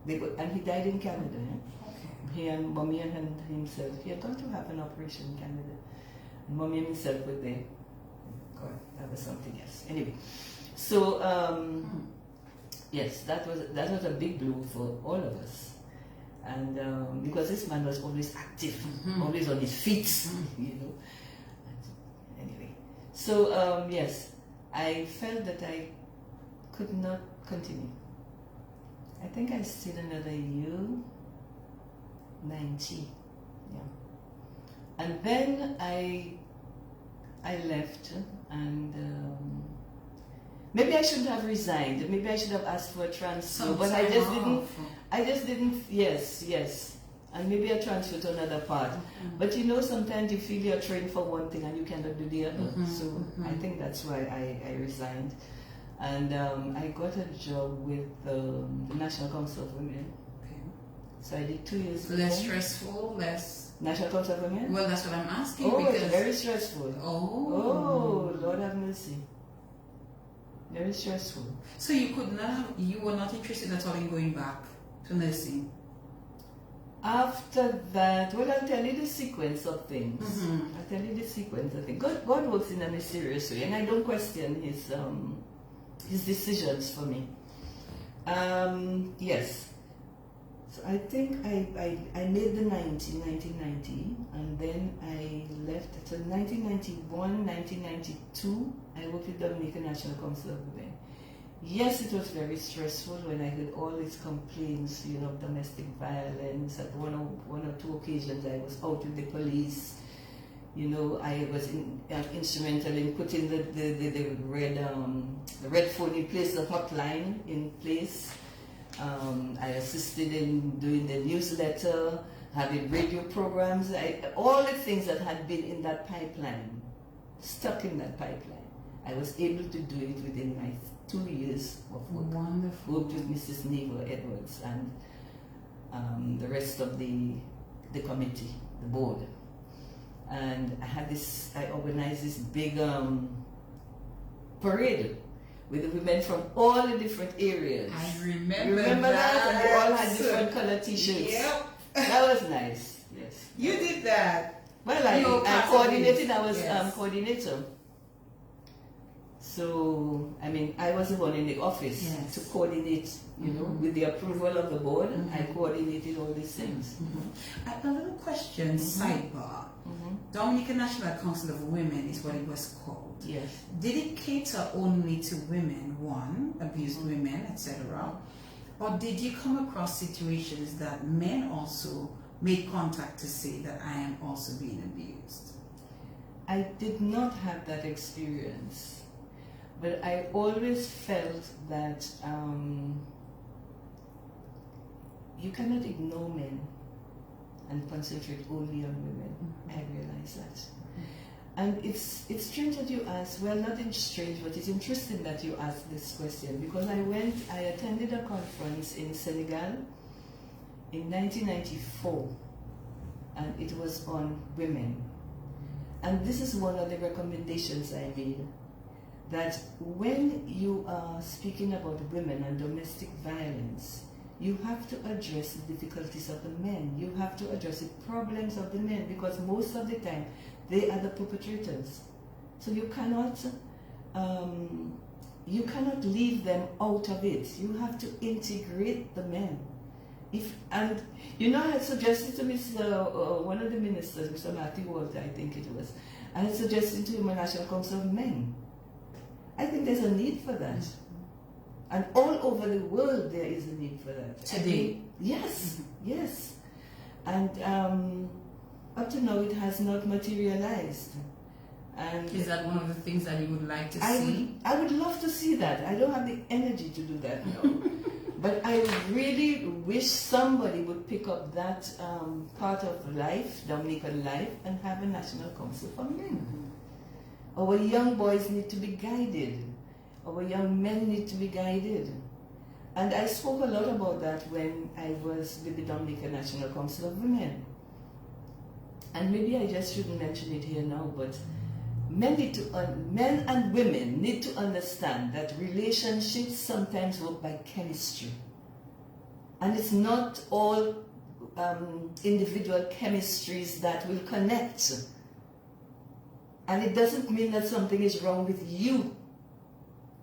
And he died in Canada. He and Mommy and himself, he had gone to have an operation in Canada. And Mommy and himself were there. God, that was something else. Anyway, so yes, that was a big blow for all of us. And because this man was always active, always on his feet, you know. Anyway, so yes, I felt that I could not continue. I think I stayed another year, 90, yeah. And then I left, and maybe I shouldn't have resigned. Maybe I should have asked for a transfer, but I just didn't. I just didn't. Yes. And maybe a transfer to another part. But you know, sometimes you feel you're trained for one thing and you cannot do the other. So I think that's why I resigned. And I got a job with the National Council of Women. Okay. So I did 2 years. Less stressful, less... National Council of Women? Well, that's what I'm asking. Oh, because... it's very stressful. Oh, Lord have mercy. Very stressful. So you were not interested at all in going back to nursing? After that, well, I'll tell you the sequence of things. I'll tell you the sequence of things. God works in a mysterious way, and I don't question his decisions for me. Yes. So I think I made the 1990, and then I left. So 1991, 1992, I worked with the Dominican National Council of Women. Yes, it was very stressful when I heard all these complaints, you know, domestic violence. At one or two occasions, I was out with the police. You know, I was instrumental in putting the red phone in place, the hotline in place. I assisted in doing the newsletter, having radio programs, all the things that had been in that pipeline, stuck in that pipeline. I was able to do it within my 2 years of work. Wonderful. Worked with Mrs. Neva Edwards and the rest of the committee, the board. And I organized this big parade with the women from all the different areas. I remember You remember that? And they all had Yes. different color t-shirts. Yep. That was nice. Yes. You did that. Well, I coordinated. I was Yes. coordinator. So, I mean, I was the one in the office Yes. to coordinate, you know, with the approval of the board. I coordinated all these things. A little question, sidebar. Dominican National Council of Women is what it was called. Yes. Did it cater only to women, one, abused women, etc.? Or did you come across situations that men also made contact to say that I am also being abused? I did not have that experience, but I always felt that you cannot ignore men and concentrate only on women. I realize that. And it's strange that you ask, well, not strange, but it's interesting that you asked this question, because I attended a conference in Senegal in 1994, and it was on women. And this is one of the recommendations I made, that when you are speaking about women and domestic violence, you have to address the difficulties of the men. You have to address the problems of the men, because most of the time they are the perpetrators. So you cannot leave them out of it. You have to integrate the men. And you know, I had suggested to one of the ministers, Mr. Matthew Walter, I think it was, I had suggested to him a National Council of Men. I think there's a need for that. And all over the world there is a need for that. Today? Yes, yes. And up to now it has not materialized. And is that one of the things that you would like to see? I would love to see that. I don't have the energy to do that now. But I really wish somebody would pick up that part of life, Dominican life, and have a National Council for Men. Our young boys need to be guided. Our young men need to be guided. And I spoke a lot about that when I was with the Dominican National Council of Women. And maybe I just shouldn't mention it here now, but men and women need to understand that relationships sometimes work by chemistry. And it's not all individual chemistries that will connect. And it doesn't mean that something is wrong with you.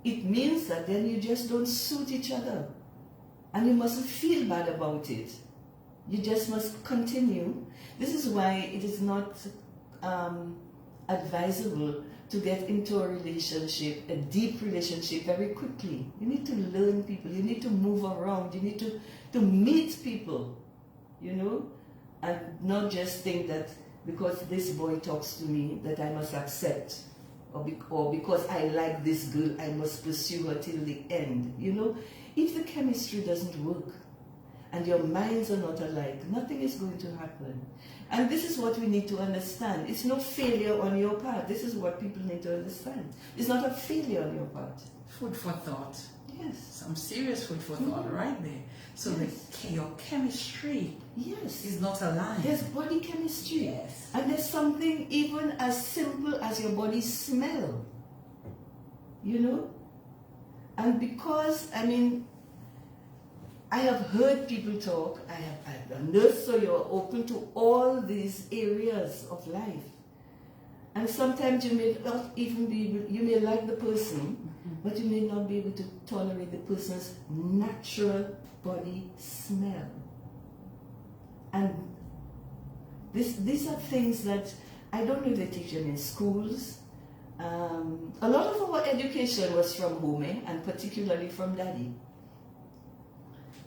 It means that then you just don't suit each other. And you mustn't feel bad about it. You just must continue. This is why it is not advisable to get into a relationship, a deep relationship, very quickly. You need to learn people. You need to move around. You need to meet people, you know, and not just think that because this boy talks to me that I must accept, or because I like this girl, I must pursue her till the end. You know, if the chemistry doesn't work and your minds are not alike, nothing is going to happen. And this is what we need to understand. It's no failure on your part. This is what people need to understand. It's not a failure on your part. Food for thought. Yes. Some serious food for thought right there. So Yes. your chemistry Yes. is not aligned. There's body chemistry. Yes. And there's something even as simple as your body smell. You know? And because, I mean, I have heard people talk, I've understood, so you're open to all these areas of life. And sometimes you may not even be, you may like the person, but you may not be able to tolerate the person's natural body smell. And these are things that I don't know if they teach them in schools. A lot of our education was from home, and particularly from daddy.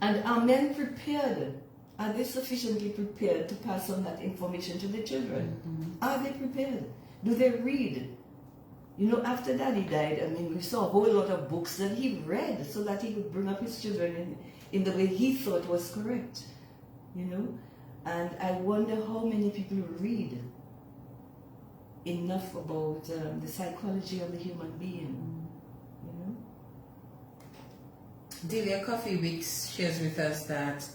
And are men prepared? Are they sufficiently prepared to pass on that information to the children? Are they prepared? Do they read? You know, after daddy died, I mean, we saw a whole lot of books that he read so that he could bring up his children in the way he thought was correct. You know? And I wonder how many people read enough about the psychology of the human being. You know? Delia Coffee Weeks shares with us that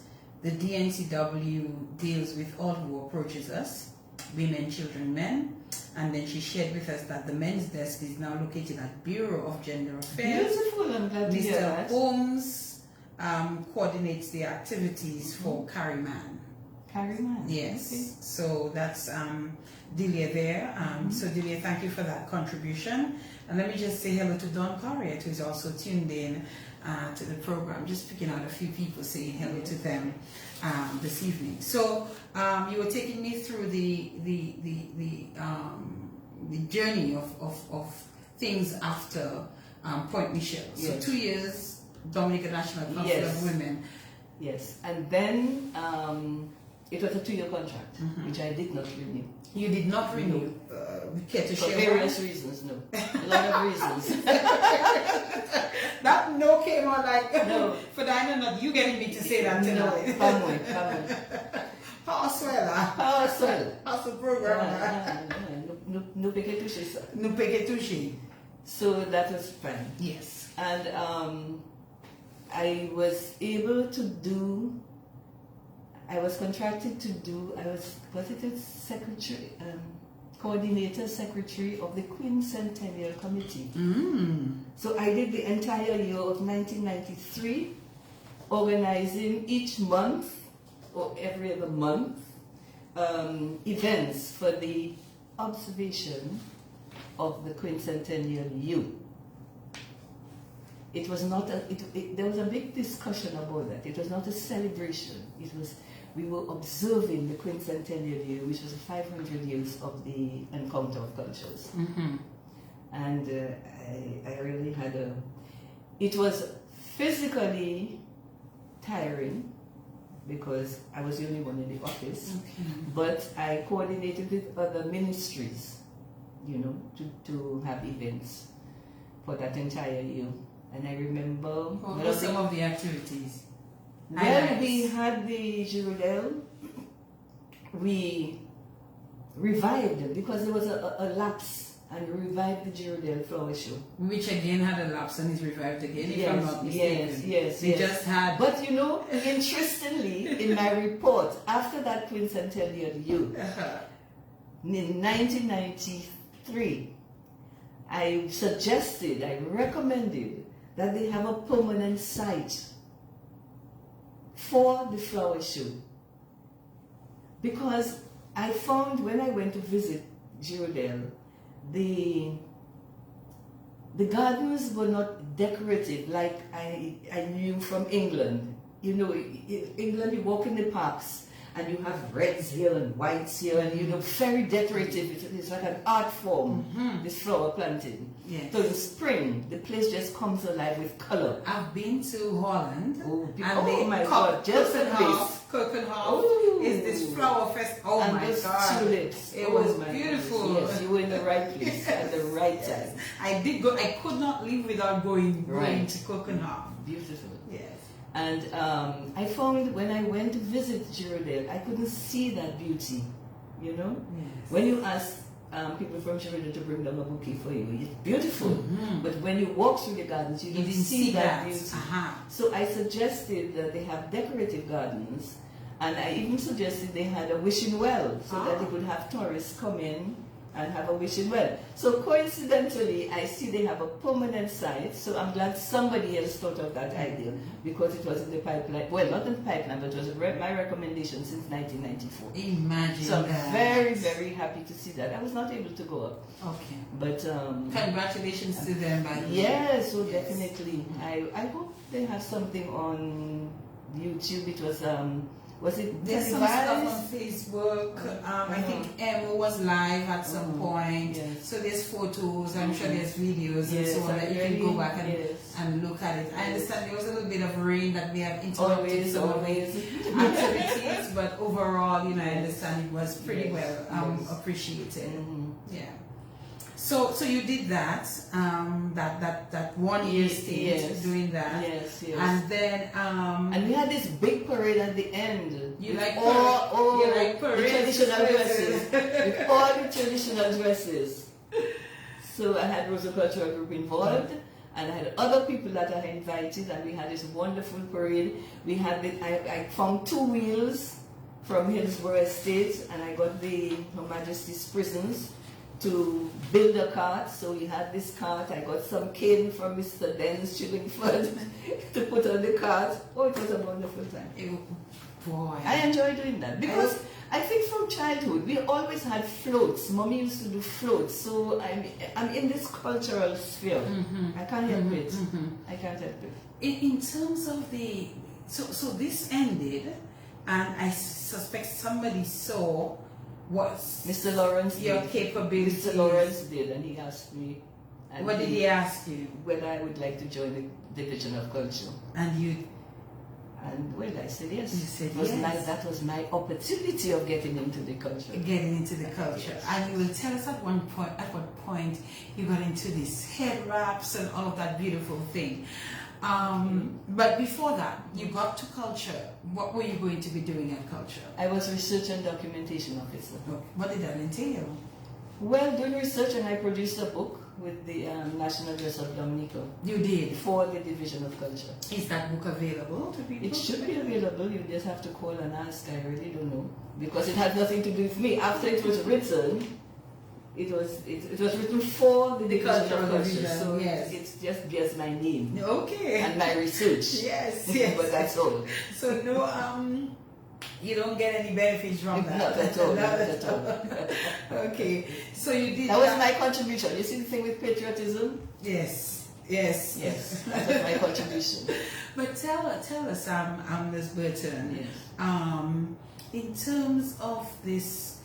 the DNCW deals with all who approaches us, women, children, men. And then she shared with us that the men's desk is now located at Bureau of Gender Affairs. Beautiful, I'm glad to hear Mr. that. Holmes coordinates the activities for Carryman. Carryman. Yes. Okay. So that's Delia there. So Delia, thank you for that contribution. And let me just say hello to Don Corriett, who is also tuned in to the program. Just picking out a few people, saying hello to them this evening. So you were taking me through the journey of things after Point Michelle. So Yes. 2 years, Dominica National Council Yes. of Women. Yes, and then it was a 2-year contract, which I did not renew. You did not renew. Care to For share various why? reasons, no. A lot of reasons. That no came out like No. for Diana, not you getting me to say that tonight. Come on. How's well? Oh, sorry. How's the program? No pequé touché ça. No pegue touché. So that was fine. Yes. And I was able to do, I was contracted to do, was it a secretary, coordinator secretary of the Quincentennial Committee. So I did the entire year of 1993, organizing each month or every other month events for the observation of the Quincentennial U. It was not there was a big discussion about that. It was not a celebration. It was, we were observing the Quincentennial Year, which was 500 years of the Encounter of Cultures. And I really had it was physically tiring because I was the only one in the office, but I coordinated with other ministries, you know, to have events for that entire year. And I remember What were some of the activities? when we had the Girondelle, we revived it because there was a lapse, and we revived the Girondelle Flower Show. Which again had a lapse and is revived again, if I'm not mistaken. Yes. They just had. But you know, interestingly, in my report, after that Quincentennial year, in 1993, I suggested, I recommended that they have a permanent site for the flower show. Because I found when I went to visit Girardel, the gardens were not decorative like I knew from England. You know, in England you walk in the parks and you have reds here and whites here and, you know, very decorative. It's like an art form, this flower planting. Yes. So in spring, the place just comes alive with color. I've been to Holland. Oh my God, just a place. Kirkenhof is this flower fest. Oh and my those God. tulips. It Oh was my beautiful. goodness. Yes, you were in the right place at the right time. I did go. I could not leave without going Right. to Kirkenhof. Beautiful. Yes. And I found when I went to visit Girardel, I couldn't see that beauty, you know? Yes. When you ask people from Girardel to bring them a bouquet for you, it's beautiful. But when you walk through the gardens, you didn't see that beauty. So I suggested that they have decorative gardens, and I even suggested they had a wishing well, so that they could have tourists come in and have a wishing well. So coincidentally, I see they have a permanent site, so I'm glad somebody else thought of that idea, because it was in the pipeline. Well, not in the pipeline, but it was my recommendation since 1994. Imagine So I'm that. very, very happy to see that. I was not able to go up, Okay. but Congratulations to them, by the way. yeah, so definitely. I hope they have something on YouTube. It was it There's some stuff on Facebook. I think Emma was live at some point. Yes. So there's photos. I'm sure there's videos and so on that you can go back and look at it. I understand there was a little bit of rain that may have interrupted some of the activities, but overall, you know, I understand it was pretty well appreciated. Yeah. So you did that, that 1 year stint doing that. Yes, yes. And then and we had this big parade at the end. You like the parades? traditional dresses. With all the traditional dresses. So I had Rosa Cultural Group involved, and I had other people that I invited, and we had this wonderful parade. We had I found 2 wheels from Hillsborough Estate, and I got Her Majesty's Prisons to build a cart. So we had this cart. I got some cane from Mr. Dennis Chillingford to put on the cart. Oh, it was a wonderful time. Boy. I enjoy doing that because I think from childhood we always had floats. Mommy used to do floats. So I'm in this cultural sphere. I can't help it. I can't help it. In terms of so this ended, and I suspect somebody saw what Mr. Lawrence your did. capabilities. Mr. Lawrence did, and he asked me. And what did he ask you? Whether I would like to join the Division of Culture. And you. And well, I said yes. You said it was yes. that was my opportunity of getting into the culture. Getting into the culture. Yes. And you will tell us at what point you got into these head wraps and all of that beautiful thing. But before that, you got to culture. What were you going to be doing at culture? I was research and documentation officer. What did that entail? Well, doing research, and I produced a book with the National Dress of Dominica. You did? For the Division of Culture. Is that book available to people? It should be available. You just have to call and ask. I really don't know. Because it had nothing to do with me. After it was written, it was written for the Division of Culture. So yes. it just bears my name. Okay. And my research. Yes. But that's all. So no, you don't get any benefits from that. Not at all. Not at all. Okay. So you did. That was my contribution. You see the thing with patriotism? Yes. Yes. That was my contribution. But tell us, Ms. Burton. Yes. In terms of this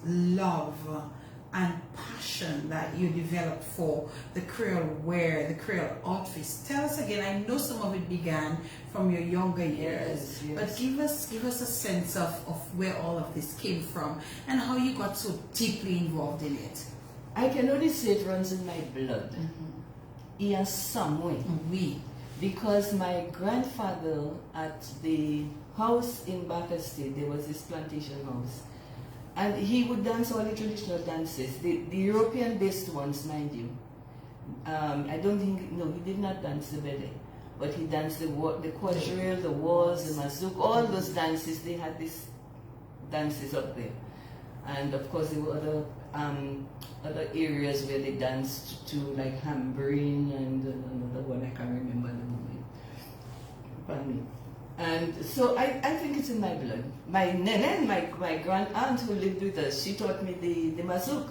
love and passion that you developed for the Creole wear, the Creole outfits. Tell us again. I know some of it began from your younger years, yes. But give us a sense of where all of this came from and how you got so deeply involved in it. I can only say it runs in my blood. In some way. Oui. Because my grandfather at the house in Baker State, there was this plantation house. And he would dance all the traditional dances, the European-based ones, mind you. I don't think, no, he did not dance the ballet, but he danced the quadrille, the waltz, the mazouk, all those dances. They had these dances up there. And of course there were other other areas where they danced to like Hamburine and another one I can't remember the moment. Pardon me. And so I think it's in my blood. My nene, my grand aunt who lived with us, she taught me the mazouk.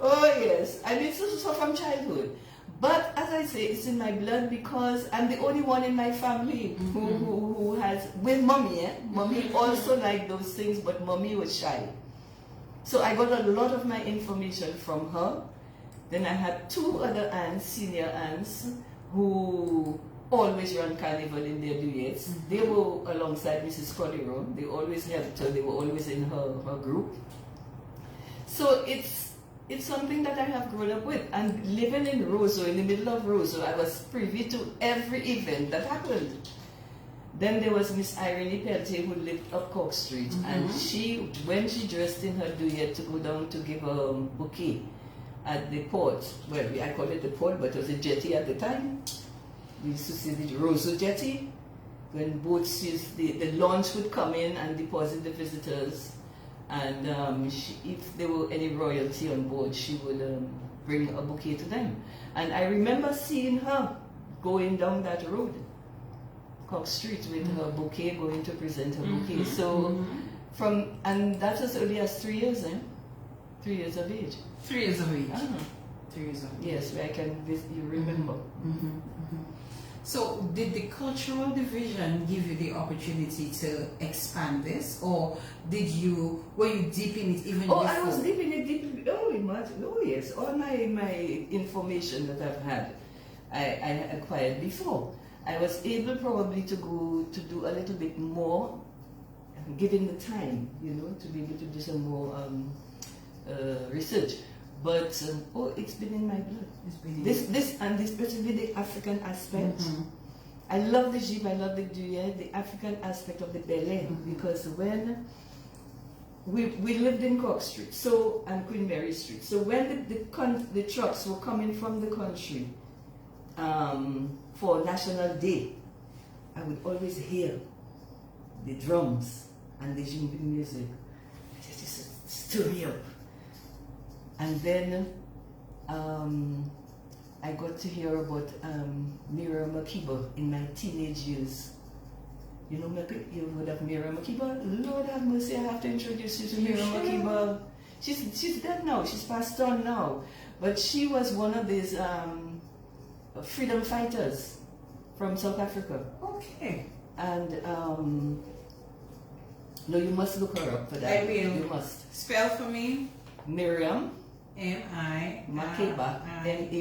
Oh yes, and it's also from childhood. But as I say, it's in my blood because I'm the only one in my family who has, with mommy, mommy also liked those things, but mommy was shy. So I got a lot of my information from her. Then I had two other aunts, senior aunts, who always ran carnival in their duets. They were alongside Mrs. Cordero. They always helped her. They were always in her group. So it's something that I have grown up with. And living in Roseau, in the middle of Roseau, I was privy to every event that happened. Then there was Miss Aileen Peltier who lived up Cork Street. And she, when she dressed in her duet to go down to give a bouquet at the port, well, I call it the port, but it was a jetty at the time. We used to see the Roseau jetty. When boats used, the launch would come in and deposit the visitors. And if there were any royalty on board, she would bring a bouquet to them. And I remember seeing her going down that road, Cork Street, with her bouquet, going to present her bouquet. So and that was only as 3 years, 3 years of age. 3 years of age. 3 years of age. Yes, where I can you remember. So did the cultural division give you the opportunity to expand this, or were you deep in it even before? I was deep in it, oh yes, all my information that I've had, I acquired before. I was able probably to go to do a little bit more, given the time, to be able to do some more research. But it's been in my blood. Especially the African aspect. I love the Jeep, I love the duet, the African aspect of the ballet, because when we lived in Cork Street, and Queen Mary Street, so when the trucks were coming from the country for National Day, I would always hear the drums and the Jimbi music. It just stir me up. And then I got to hear about Miriam Makeba in my teenage years. You would have Miriam Makeba? Lord have mercy, I have to introduce you to Miriam Makeba. She's dead now, she's passed on now. But she was one of these freedom fighters from South Africa. Okay. And no, you must look her up for that. I will. You must. Spell for me. Miriam Makeba. Makeba. Makeba.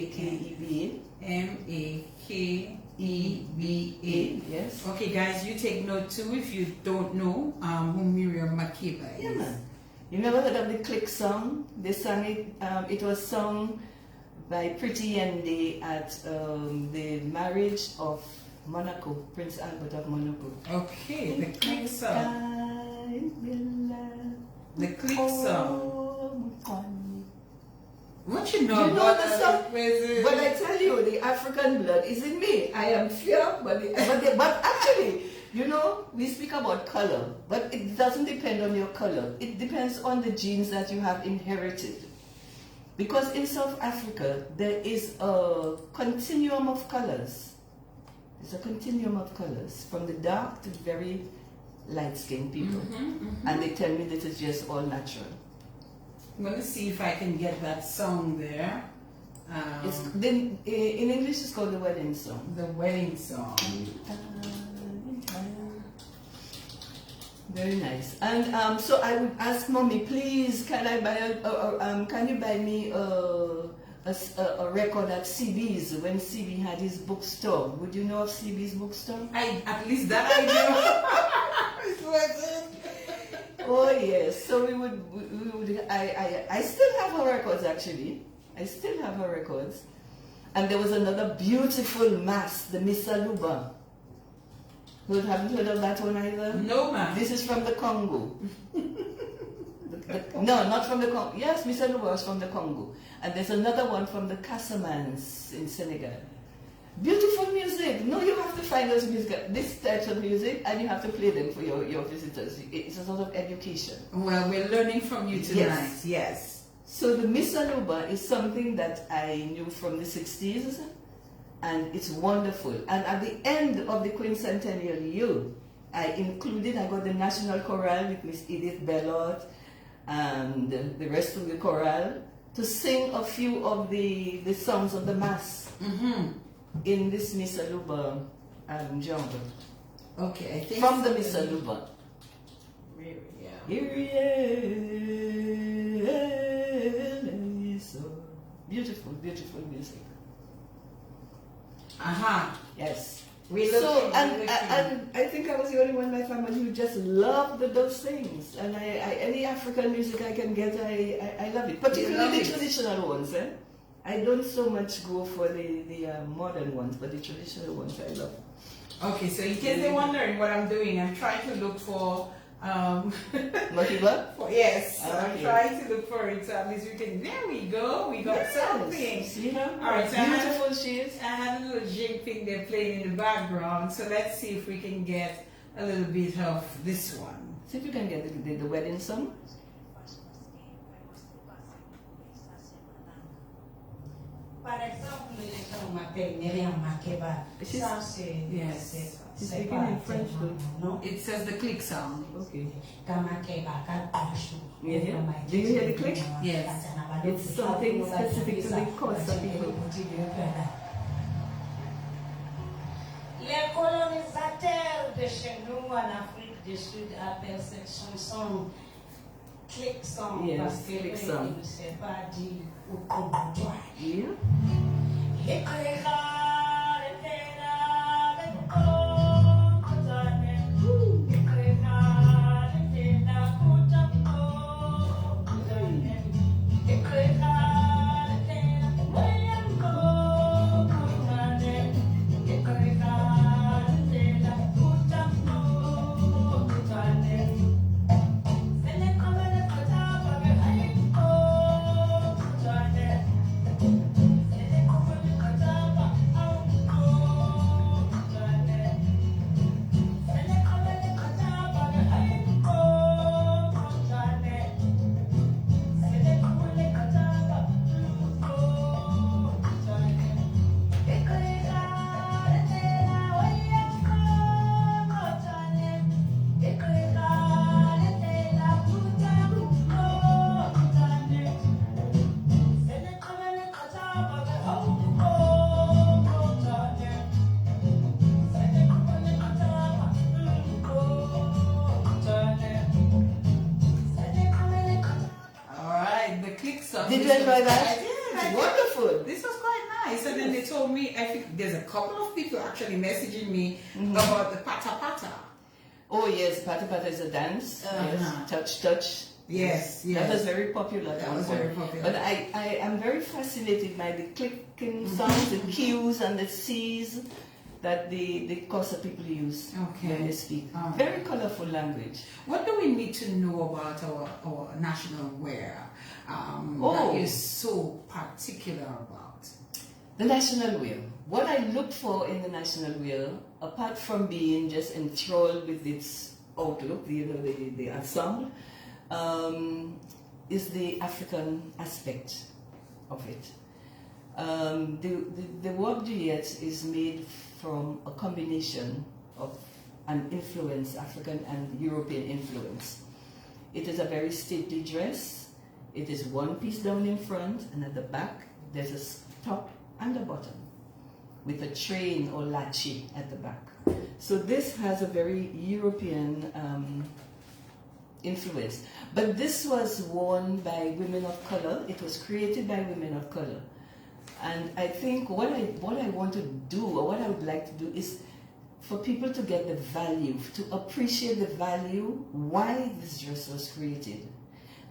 Yes. Okay, guys, you take note too if you don't know who Miriam Makeba is. Yeah, man. You never heard of the Click song? They sang it. It was sung by Pretty Yende at the marriage of Monaco, Prince Albert of Monaco. Okay, the Click song. The Click song. What you know about the song? But I tell you, the African blood is in me. I am fair, but actually, we speak about color, but it doesn't depend on your color. It depends on the genes that you have inherited. Because in South Africa, there is a continuum of colors. There's a continuum of colors, from the dark to very light-skinned people. And they tell me this is just all natural. I'm going to see if I can get that song there. In English, it's called the wedding song. The wedding song. Very nice. And so I would ask Mommy, please, can you buy me a record at CB's when CB had his bookstore? Would you know of CB's bookstore? At least that I know. Oh yes. So we would. I still have her records actually. I still have her records. And there was another beautiful mass, the Missa Luba. You haven't heard of that one either? No, ma'am. This is from the Congo. No, not from the Congo. Yes, Missa Luba was from the Congo. And there's another one from the Casamance in Senegal. Beautiful music. No, you have to find those music, this type of music, and you have to play them for your visitors. It's a sort of education. Well, we're learning from you tonight. Yes. So the Misaluba is something that I knew from the 60s, and it's wonderful. And at the end of the quincentennial year, I got the National Chorale with Miss Edith Bellot and the rest of the chorale to sing a few of the songs of the Mass in this Misaluba genre. Okay, I think from the Misaluba. Beautiful, beautiful music. Yes. And I think I was the only one in my family who just loved those things. And any African music I can get, I love it. Particularly the traditional ones. I don't so much go for the modern ones, but the traditional ones I love. Okay, so in case they're wondering what I'm doing, I'm trying to look for Makiba? Yes, okay. I'm trying to look for it. So at least we can. There we go. We got something. See her? All right, so beautiful she is. I had a little jig thing they're playing in the background. So let's see if we can get a little bit of this one. See if you can get the wedding song. Par exemple, on m'appelle Myriam Makeba. Ça, c'est. Yes. She's speaking in French though. No? It says the click sound. Okay. Kamakeba, Kadashu. Yeah. Do you hear the click? Yes. It's something specific to the Kosa people. Les colonisateurs de chez nous en Afrique du Sud appellent cette chanson click song parce que click eux, song. ils ne savent pas dire au Congo. Yeah. Did you enjoy that? I did. Wonderful. This was quite nice. And then they told me, I think there's a couple of people actually messaging me about the pata pata. Oh yes, pata pata is a dance. Yes. Touch, touch. Yes, yes. That was very popular. That was very popular. But I am very fascinated by the clicking sounds, the Q's and the C's that the Xhosa people use when they speak. Very colorful language. What do we need to know about our national wear that is so particular about? The national wear. What I look for in the national wear, apart from being just enthralled with its outlook, the ensemble, is the African aspect of it. The work Juliet is made from a combination of an influence, African and European influence. It is a very stately dress. It is one piece down in front, and at the back there's a top and a bottom with a train or lachi at the back. So this has a very European influence. But this was worn by women of color. It was created by women of color. And I think what I want to do, or what I would like to do, is for people to get the value, to appreciate the value, why this dress was created,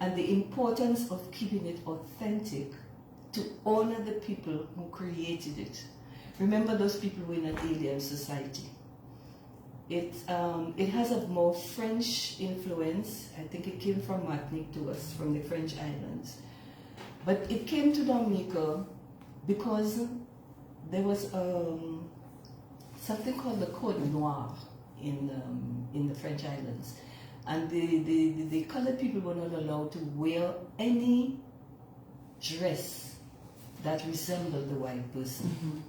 and the importance of keeping it authentic, to honor the people who created it. Remember, those people were in an alien society. It has a more French influence. I think it came from Martinique to us, from the French islands. But it came to Dominica because there was something called the Code Noir in the French islands, and the colored people were not allowed to wear any dress that resembled the white person. Mm-hmm.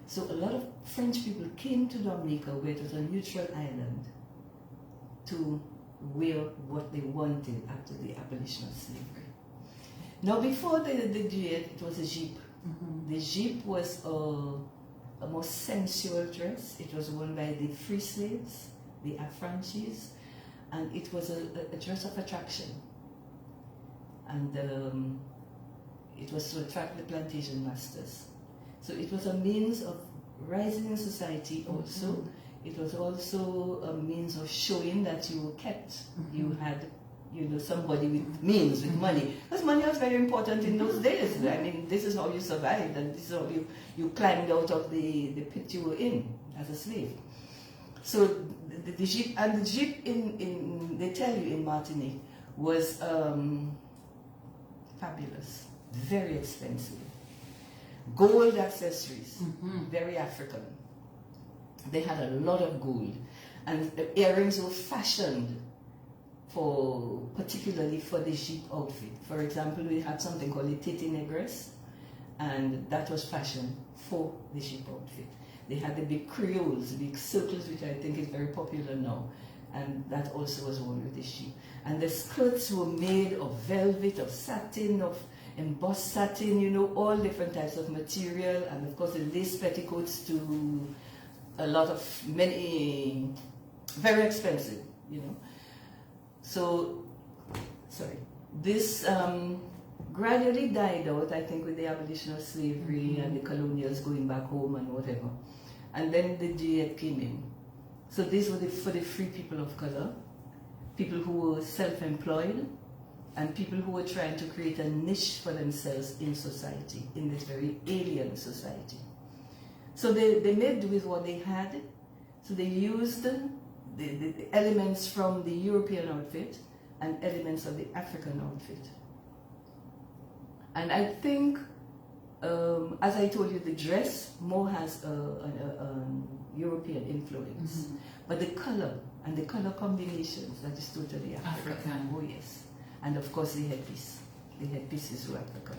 So a lot of French people came to Dominica, where it was a neutral island, to wear what they wanted after the abolition of slavery. Now, before the duet, it was a jeep. Mm-hmm. The jeep was a more sensual dress. It was worn by the free slaves, the affranchis, and it was a dress of attraction. And it was to attract the plantation masters. So it was a means of rising in society also. Mm-hmm. It was also a means of showing that you were kept. Mm-hmm. You had, somebody with means, with money. Because money was very important in those days. I mean, this is how you survived, and this is how you climbed out of the pit you were in as a slave. So the jeep, and the jeep they tell you in Martinique, was fabulous, very expensive. Gold accessories, very African. They had a lot of gold, and the earrings were fashioned particularly for the jeep outfit. For example, we had something called a tete negresse, and that was fashioned for the jeep outfit. They had the big creoles, the big circles, which I think is very popular now, and that also was worn with the jeep. And the skirts were made of velvet, of satin, of embossed satin, all different types of material, and of course the lace petticoats to many, very expensive, So, this gradually died out, I think, with the abolition of slavery and the colonials going back home and whatever. And then the duet came in. So these were for the free people of color, people who were self-employed, and people who were trying to create a niche for themselves in society, in this very alien society. So they made do with what they had. So they used the elements from the European outfit and elements of the African outfit. And I think, as I told you, the dress more has a European influence. But the color and the color combinations, that is totally African. Oh yes. And of course the headpiece. The headpieces were African.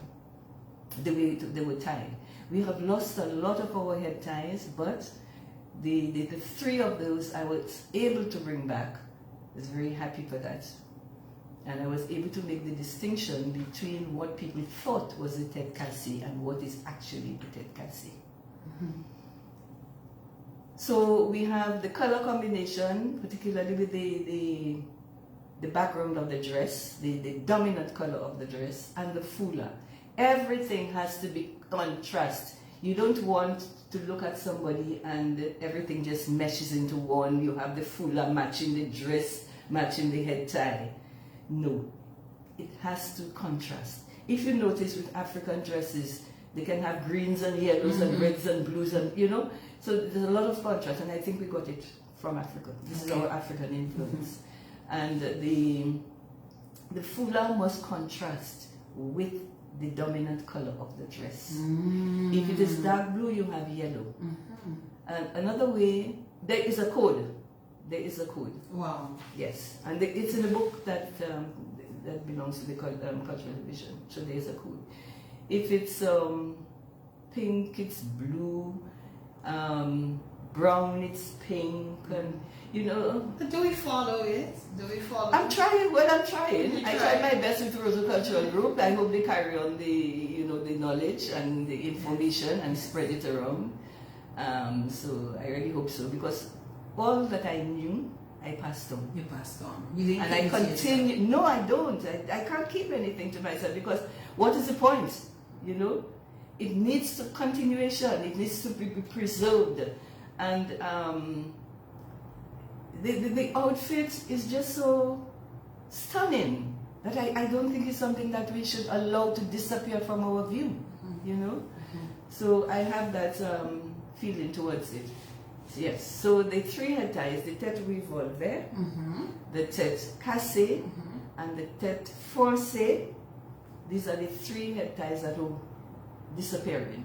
The way they were tied. We have lost a lot of our head ties, but the three of those I was able to bring back. I was very happy for that. And I was able to make the distinction between what people thought was the tête cassée and what is actually the tête cassée. So we have the color combination, particularly with the background of the dress, the dominant color of the dress, and the foulard. Everything has to be contrast. You don't want to look at somebody and everything just meshes into one. You have the foulard matching the dress, matching the head tie. No, it has to contrast. If you notice with African dresses, they can have greens and yellows and reds and blues and, so there's a lot of contrast, and I think we got it from Africa. This is our African influence. And the foulard must contrast with the dominant color of the dress. If it is dark blue, you have yellow. And another way, there is a code. There is a code. Wow. Yes, and it's in a book that belongs to the cultural division. So there is a code. If it's pink, it's blue. Brown, it's pink, and But do we follow it? I'm trying. Well, I'm trying. I try my best with Rosa Cultural Group. I hope they carry on the knowledge and the information and spread it around. So I really hope so, because all that I knew, I passed on. You passed on. You didn't and I continue. No, I don't. I can't keep anything to myself, because what is the point? It needs to continuation. It needs to be preserved, and the outfit is just so stunning that I don't think it's something that we should allow to disappear from our view. So I have that feeling towards it. Yes. So the three head ties: the tête revolvée, the tête cassée, and the tête forcée. These are the three head ties that will disappearing,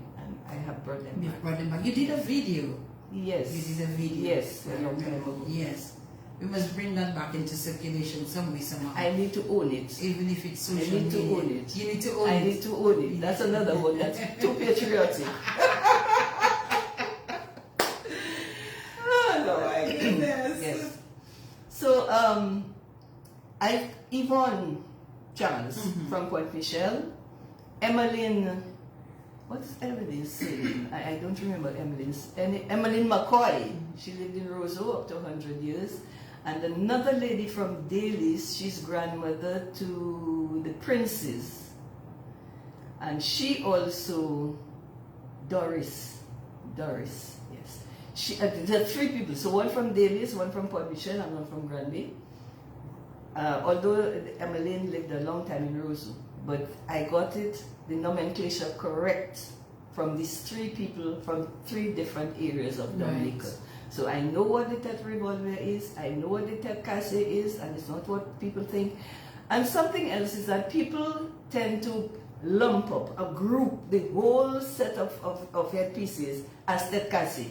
I have brought them You back. brought them back. You did a video. Yes. You did a video. Yes, a long time ago. Yes. We must bring that back into circulation some way, somehow. I need to own it. Even if it's I social need to media. own it. You need to own it. I need to own it. That's another one that's too patriotic. Oh my goodness. Yes. So, Yvonne Charles from Point Michel, Emmeline, what's Emmeline's name? I don't remember Emmeline's. Emmeline McCoy, she lived in Roseau up to 100 years. And another lady from Daly's, she's grandmother to the princes. And she also, Doris, yes. There are three people, so one from Daly's, one from Port Michel, and one from Granby. Although Emmeline lived a long time in Roseau, but I got the nomenclature correct from these three people from three different areas of Dominica. Right. So I know what the tete revolver is, I know what the tete casse is, and it's not what people think. And something else is that people tend to lump up, a group, the whole set of headpieces as tete casse.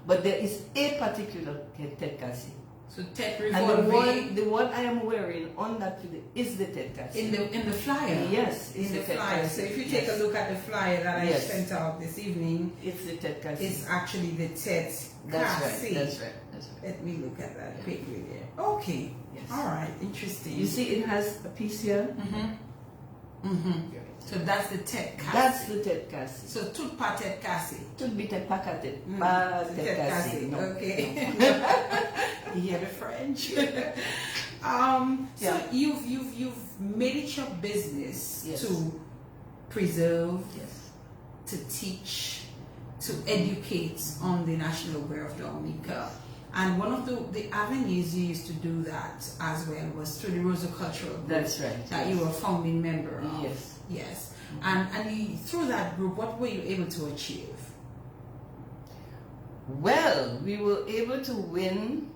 But there is a particular tete casse. So tete And revolver. the one I am wearing on that video is the tete casse. In the flyer. Yes, it's in the the tete flyer. casse. So if you take a look at the flyer that I Yes. sent out this evening, It's the tete casse. it's actually the tete That's casse. right, that's right. Let me look at that quickly there. Okay. Yes. All right. Interesting. You see it has a piece here? So that's the tete casse. That's the tete casse. So tout pas tete casse. Tout bite pacatet. Mm. Pas Tete tete casse. casse. No. Okay. You hear the French. So Yeah. you've made it your business Yes. to preserve, Yes. to teach, to educate on the National Wear of Dominica. And one of the avenues you used to do that as well was through the Rosa Cultural Group. That's right. That you were a founding member of. Yes. Yes. And through that group, what were you able to achieve? Well, we were able to win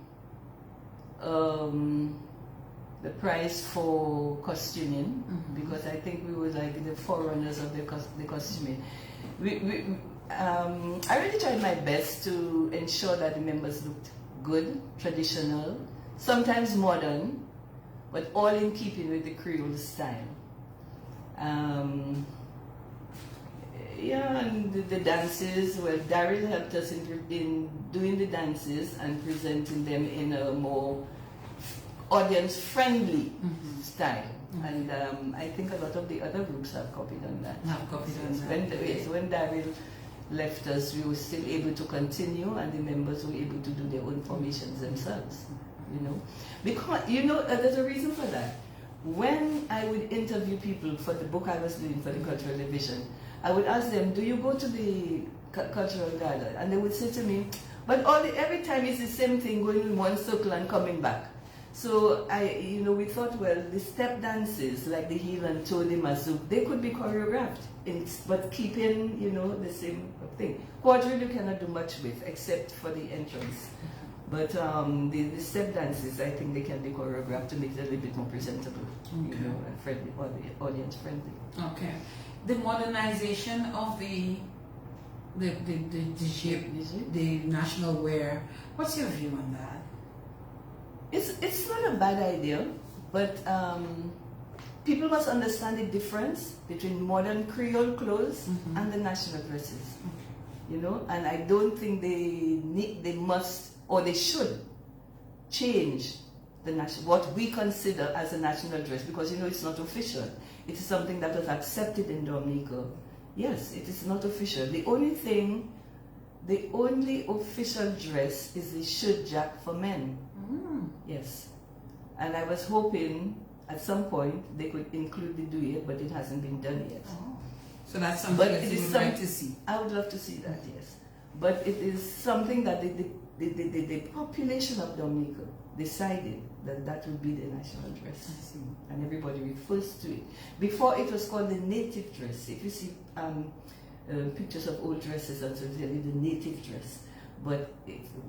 the prize for costuming because I think we were like the forerunners of the costuming. I really tried my best to ensure that the members looked good, traditional, sometimes modern, but all in keeping with the Creole style. Yeah, and the dances, well, Daryl helped us in doing the dances and presenting them in a more audience-friendly style. And I think a lot of the other groups have copied on that. When Daryl left us, we were still able to continue, and the members were able to do their own formations themselves. Because there's a reason for that. When I would interview people for the book I was doing for the cultural division, I would ask them, "Do you go to the cultural gala?" And they would say to me, "But every time it's the same thing, going in one circle and coming back." So we thought, well, the step dances like the heel and toe, the mazouk, they could be choreographed, but keeping the same thing. Quadrille you cannot do much with except for the entrance. But the step dances, I think they can be choreographed to make it a little bit more presentable, and friendly, audience friendly. Okay. The modernization of the national wear. What's your view on that? It's not a bad idea, but people must understand the difference between modern Creole clothes and the national dresses. And I don't think they must or they should change what we consider as a national dress, because it's not official. It is something that was accepted in Dominica. Yes, it is not official. The only official dress is the shirt jack for men. Yes. And I was hoping at some point they could include the douillet, but it hasn't been done yet. Oh. So that's something that you would like to see. I would love to see that, yes. But it is something that the population of Dominica decided that would be the national dress. And everybody refers to it. Before it was called the native dress. If you see pictures of old dresses, and so tell you the native dress. But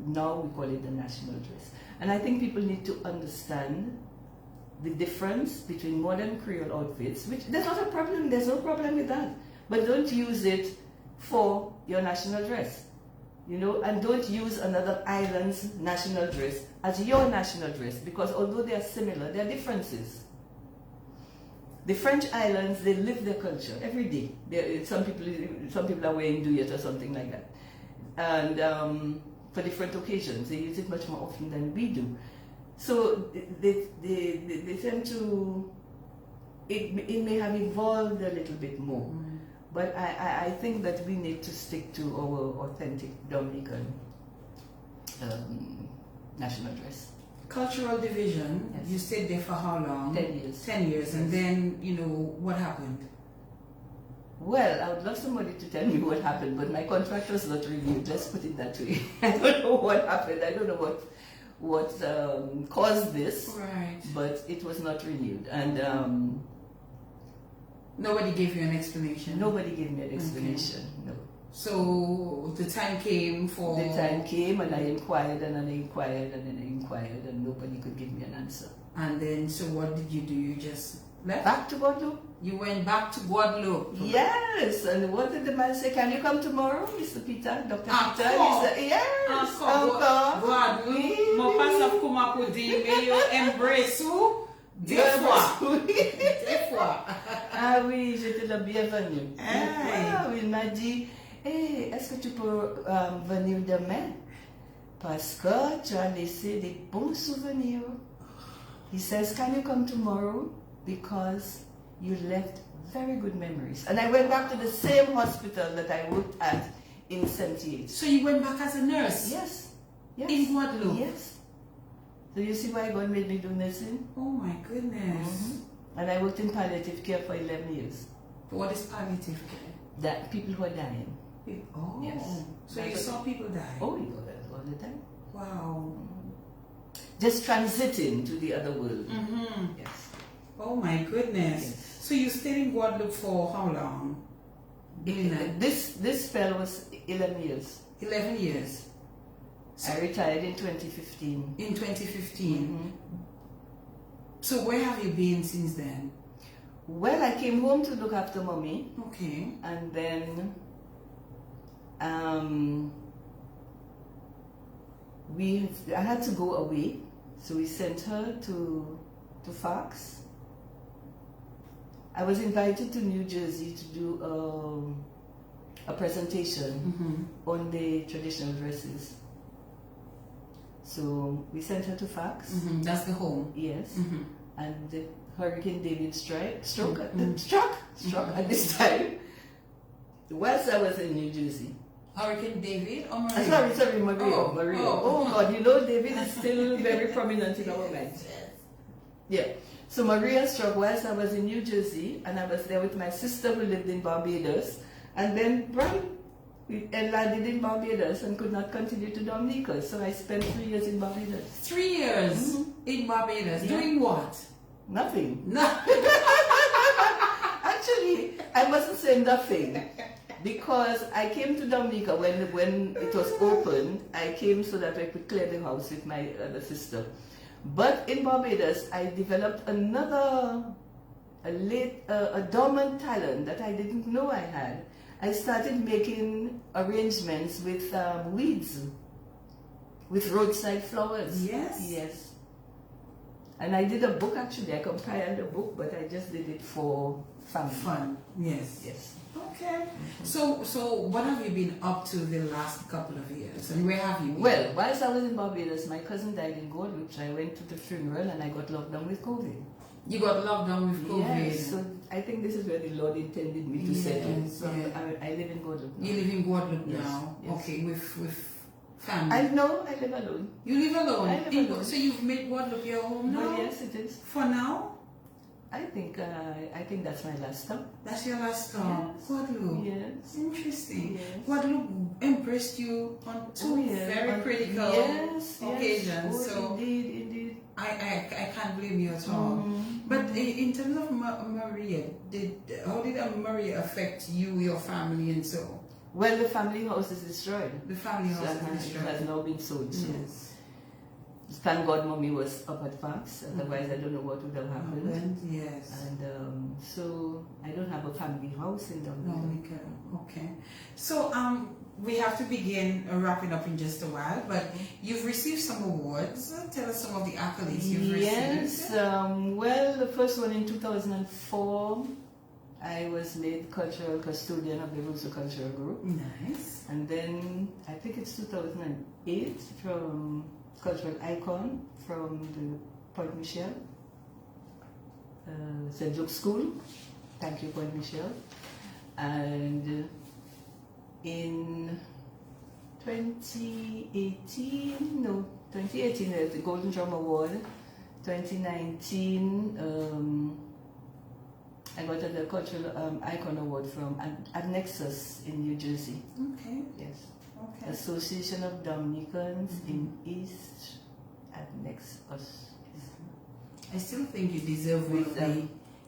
now we call it the national dress. And I think people need to understand the difference between modern Creole outfits, which there's not a problem, there's no problem with that. But don't use it for your national dress. You know, and don't use another island's national dress as your national dress, because although they are similar, there are differences. The French islands, they live their culture every day. Some people are wearing duyet or something like that, and for different occasions, they use it much more often than we do. So they tend to. It may have evolved a little bit more. But I think that we need to stick to our authentic Dominican national dress. Cultural division, Yes. you stayed there for how long? 10 years. 10 years, Yes. and then, you know, what happened? Well, I would love somebody to tell me what happened, but my contract was not renewed. Let's put it that way. I don't know what happened. I don't know what caused this, Right. but it was not renewed. And Nobody gave you an explanation? nobody gave me an explanation. No. So the time came for... The time came, and I inquired, and I inquired, and then I inquired, and nobody could give me an answer. And then, so what did you do? You just left? Back to Guadeloupe? You went back to Guadeloupe? Yes, and what did the man say? Can you come tomorrow, Mr. Peter? Dr. Peter? Encore? He said, yes, Encore? Guadeloupe? Mon pas sauf comment pour dire, mais yo embrace ou? Des fois. Des fois. Ah oui, j'étais la bienvenue. Hey. Wow, il m'a dit, hey, est-ce que tu peux venir demain? Parce que tu as laissé des bons souvenirs. He says, can you come tomorrow? Because you left very good memories. And I went back to the same hospital that I worked at in 78. So you went back as a nurse? Yes. Yes. In Guadeloupe? Yes. So you see why God made me do nursing? Oh my goodness. And I worked in palliative care for 11 years. What is palliative care? That people who are dying. Oh. Yes. So you saw people die? Oh, you know that all the time. Wow. Just transiting to the other world. Mm-hmm. Yes. Oh my goodness. Yes. So you stayed in Guadeloupe for how long? This spell was 11 years. 11 years. I retired in 2015. In 2015. Mhm. So where have you been since then? Well, I came home to look after mommy, Okay. and then I had to go away, so we sent her to Fox. I was invited to New Jersey to do a presentation Mm-hmm. on the traditional dresses. So we sent her to Fox. Mm-hmm. That's the home. Yes. Mm-hmm. And the Hurricane David struck Mm-hmm. at this time. Whilst I was in New Jersey. Hurricane David or Maria? Sorry, Maria. Oh, Maria. oh. Oh God, you know David is still very prominent in our minds. Yeah. So Maria struck whilst I was in New Jersey, and I was there with my sister who lived in Barbados, and then Brian landed in Barbados and could not continue to Dominica. So I spent 3 years in Barbados. 3 years in Barbados. Yeah. Doing what? Nothing. No. Actually, I mustn't say nothing, because I came to Dominica when it was open. I came so that I could clear the house with my other sister. But in Barbados, I developed a dormant talent that I didn't know I had. I started making arrangements with weeds, with roadside flowers. Yes? Yes. And I did a book, actually. I compiled a book, but I just did it for family. Fun. Yes. Yes. Okay. So what have you been up to the last couple of years? And where have you been? Well, whilst I was in Barbados, my cousin died in Guadeloupe, so I went to the funeral and I got locked down with COVID. You got locked down with COVID. Yes, so I think this is where the Lord intended me to settle. Yes, So yeah. I live in Guadeloupe now. You live in Guadeloupe Yes, now? yes. Okay, with family? I know, I live alone. You live alone? I live alone. So you've made Guadeloupe your home now? But yes, it is. For now? I think that's my last stop. That's your last stop? Yes. Guadeloupe? Yes. Interesting. Yes. Guadeloupe impressed you on two very critical occasions. Oh, So indeed. I can't blame you at all. But in terms of Maria, how did Maria affect you, your family, and so? Well, the family house is destroyed. The family house So is it has destroyed. now been sold. So. Yes. thank God mommy was up at Fox, otherwise I don't know what would have happened. Yes. And so I don't have a family house in Dominica. Okay. So we have to begin wrapping up in just a while, but you've received some awards. Tell us some of the accolades you've received. Yes. Well, the first one in 2004, I was made cultural custodian of the Russo Cultural Group. Nice. And then I think it's 2008 from Cultural Icon from the Point Michel, St. Luke's School. Thank you, Point Michel. And in 2018, the Golden Drum Award. 2019, I got the Cultural Icon Award from at Nexus in New Jersey. Okay. Yes. Okay. Association of Dominicans in East at Nexus. I still think you deserve one of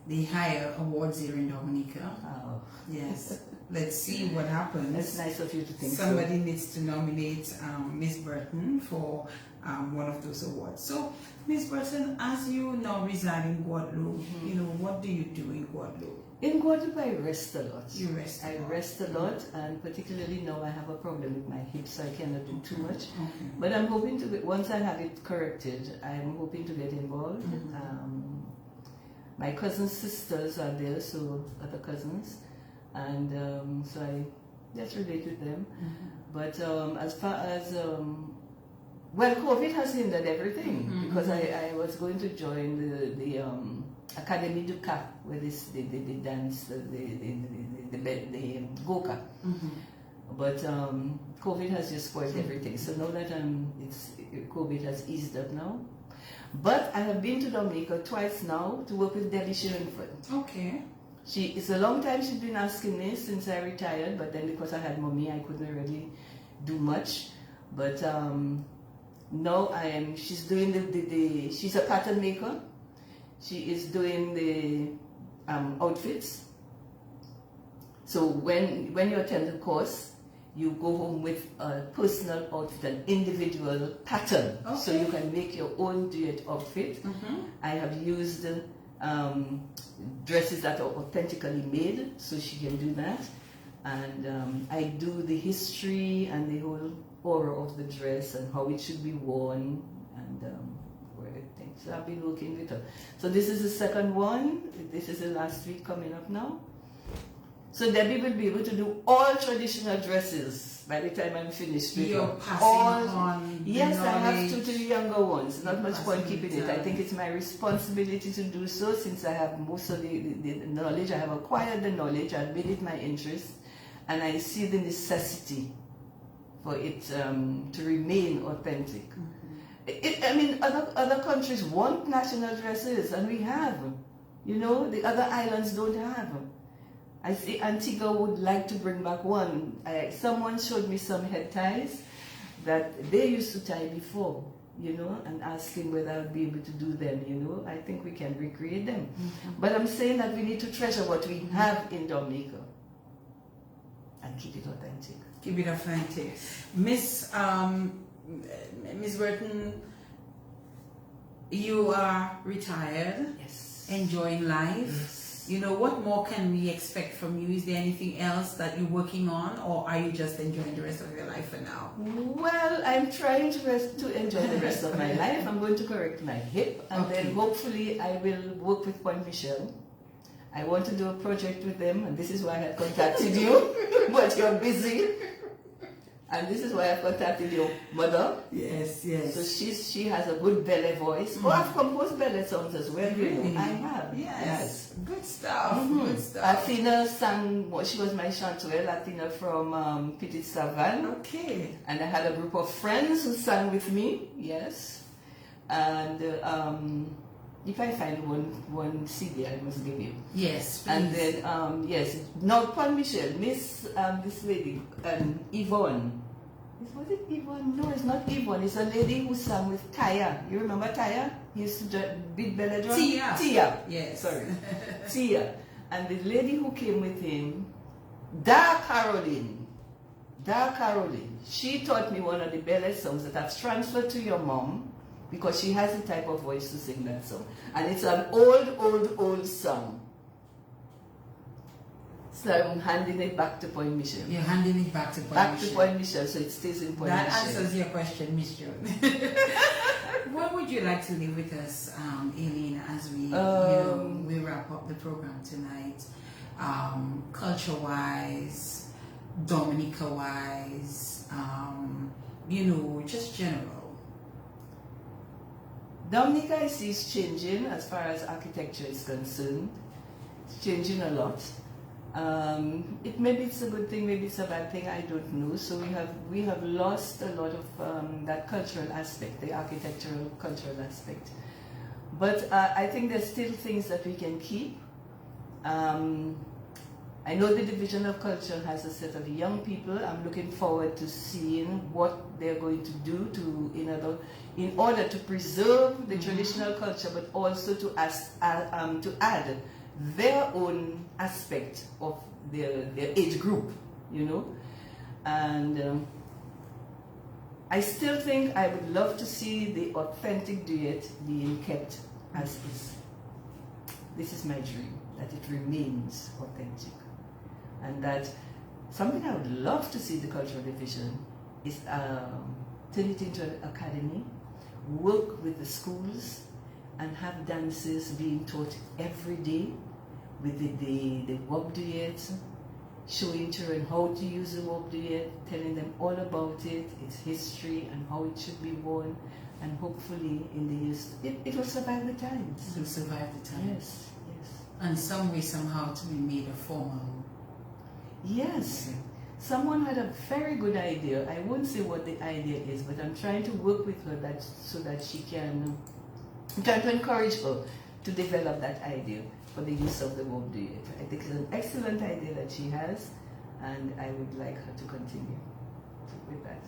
the higher awards here in Dominica. Oh. Yes. Let's see what happens. That's nice of you to think Somebody needs to nominate Miss Burton for one of those awards. So, Miss Burton, as you now reside in Guadeloupe, you know, what do you do in Guadeloupe? In Guadeloupe, I rest a lot. You rest a lot. I rest a lot, and particularly now I have a problem with my hips, so I cannot do too much. Okay. But I'm hoping to, once I have it corrected, I'm hoping to get involved. My cousin's sisters are there, so other cousins, and so I just relate with them. But as far as well, COVID has hindered everything because I was going to join the Académie du Cap, where they dance the Goka. But COVID has just spoiled everything. So now that COVID has eased up now. But I have been to Dominica twice now to work with Debbie Shillingford. Okay. It's a long time she's been asking me since I retired, but then because I had mommy, I couldn't really do much. But now she's doing she's a pattern maker. She is doing the outfits. So when you attend the course, you go home with a personal outfit, an individual pattern. Okay. So you can make your own duet outfit. I have used dresses that are authentically made, so she can do that. And I do the history and the whole aura of the dress and how it should be worn and everything. So I've been working with her. So this is the second one. This is the last week coming up now. So Debbie will be able to do all traditional dresses by the time I'm finished with You're her. passing on the yes, I have knowledge. to the younger ones. Not much point keeping it. I down. think it's my responsibility to do so since I have most of the knowledge. I have acquired the knowledge. I've made it my interest. And I see the necessity for it to remain authentic. I mean, other countries want national dresses, and we have. You know, the other islands don't have. I see Antigua would like to bring back one. Someone showed me some head ties that they used to tie before, you know, and asking whether I would be able to do them, you know. I think we can recreate them. But I'm saying that we need to treasure what we have in Dominica and keep it authentic. Keep it authentic. Miss Burton, you are retired, Yes. enjoying life. Yes. You know, what more can we expect from you? Is there anything else that you're working on, or are you just enjoying the rest of your life for now? Well, I'm trying to enjoy the rest of my life. I'm going to correct my hip, and then hopefully I will work with Point Michel. I want to do a project with them, and this is why I had contacted you, but you're busy. And this is why I've contacted your mother. Yes, yes. So she has a good belly voice. Oh, I've composed belly songs as well. You know, I have. Yes. Good stuff. Good stuff. Athena sang, she was my chanterelle, Athena from Petit Savan. Okay. And I had a group of friends who sang with me, yes. And if I find one CD, I must give you. Yes, please. And then, yes, no, Paul Michel, this lady, Yvonne. Was it Yvonne? No, it's not Yvonne. It's a lady who sang with Taya. You remember Taya? He used to beat belly drum? Tia. Tia. Yes. Sorry. Tia. And the lady who came with him, Da Caroline, she taught me one of the belly songs that I've transferred to your mom, because she has the type of voice to sing that song. And it's an old song. So I'm handing it back to Point Michelle. You're handing it back to Point Back Michelle. to Point Michelle, so it stays in Point That Michelle. answers your question, Miss Jones. What would you like to leave with us, Aileen, as we we wrap up the program tonight? Culture-wise, Dominica-wise, just general. Dominica is changing as far as architecture is concerned. It's changing a lot. Maybe it's a good thing, maybe it's a bad thing, I don't know. So we have lost a lot of that cultural aspect, the architectural cultural aspect. But I think there's still things that we can keep. I know the Division of Culture has a set of young people. I'm looking forward to seeing what they're going to do in order to preserve the traditional culture, but also to add their own aspect of their age group, And I still think I would love to see the authentic duet being kept as is. This is my dream, that it remains authentic. And that something I would love to see the Cultural Division is turn it into an academy, work with the schools, and have dances being taught every day with the wop duet, showing children how to use the wop duet, telling them all about it, its history and how it should be worn, and hopefully in the years, it will survive the times. It will survive the times. Yes, yes. And some way, somehow, to be made a formal. Yes. Someone had a very good idea. I won't say what the idea is, but I'm trying to work with her so that she can, I'm trying to encourage her to develop that idea for the use of the wop duet. I think it's an excellent idea that she has, and I would like her to continue with that.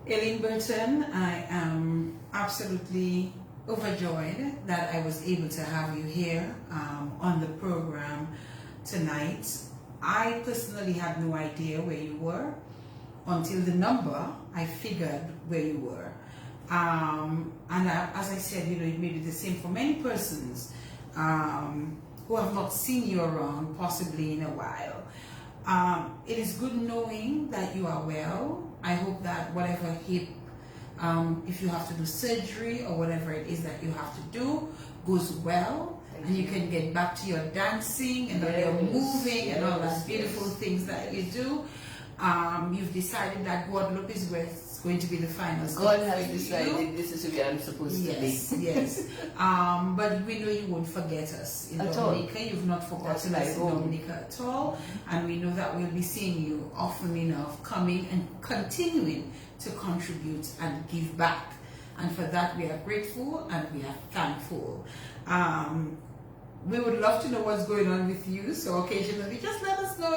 Aileen Burton, I am absolutely overjoyed that I was able to have you here on the program tonight. I personally had no idea where you were until the number, I figured where you were. As I said, it may be the same for many persons who have not seen you around possibly in a while. It is good knowing that you are well. I hope that whatever hip, if you have to do surgery or whatever it is that you have to do, goes well. And you can get back to your dancing and your moving and all those beautiful things that you do. You've decided that Guadalupe is where it's going to be the final step. God has decided this is where I'm supposed to be. Yes. But we know you won't forget us in Dominica. You've not forgotten us in Dominica at all. And we know that we'll be seeing you often enough, coming and continuing to contribute and give back. And for that we are grateful and we are thankful. We would love to know what's going on with you, so occasionally just let us know,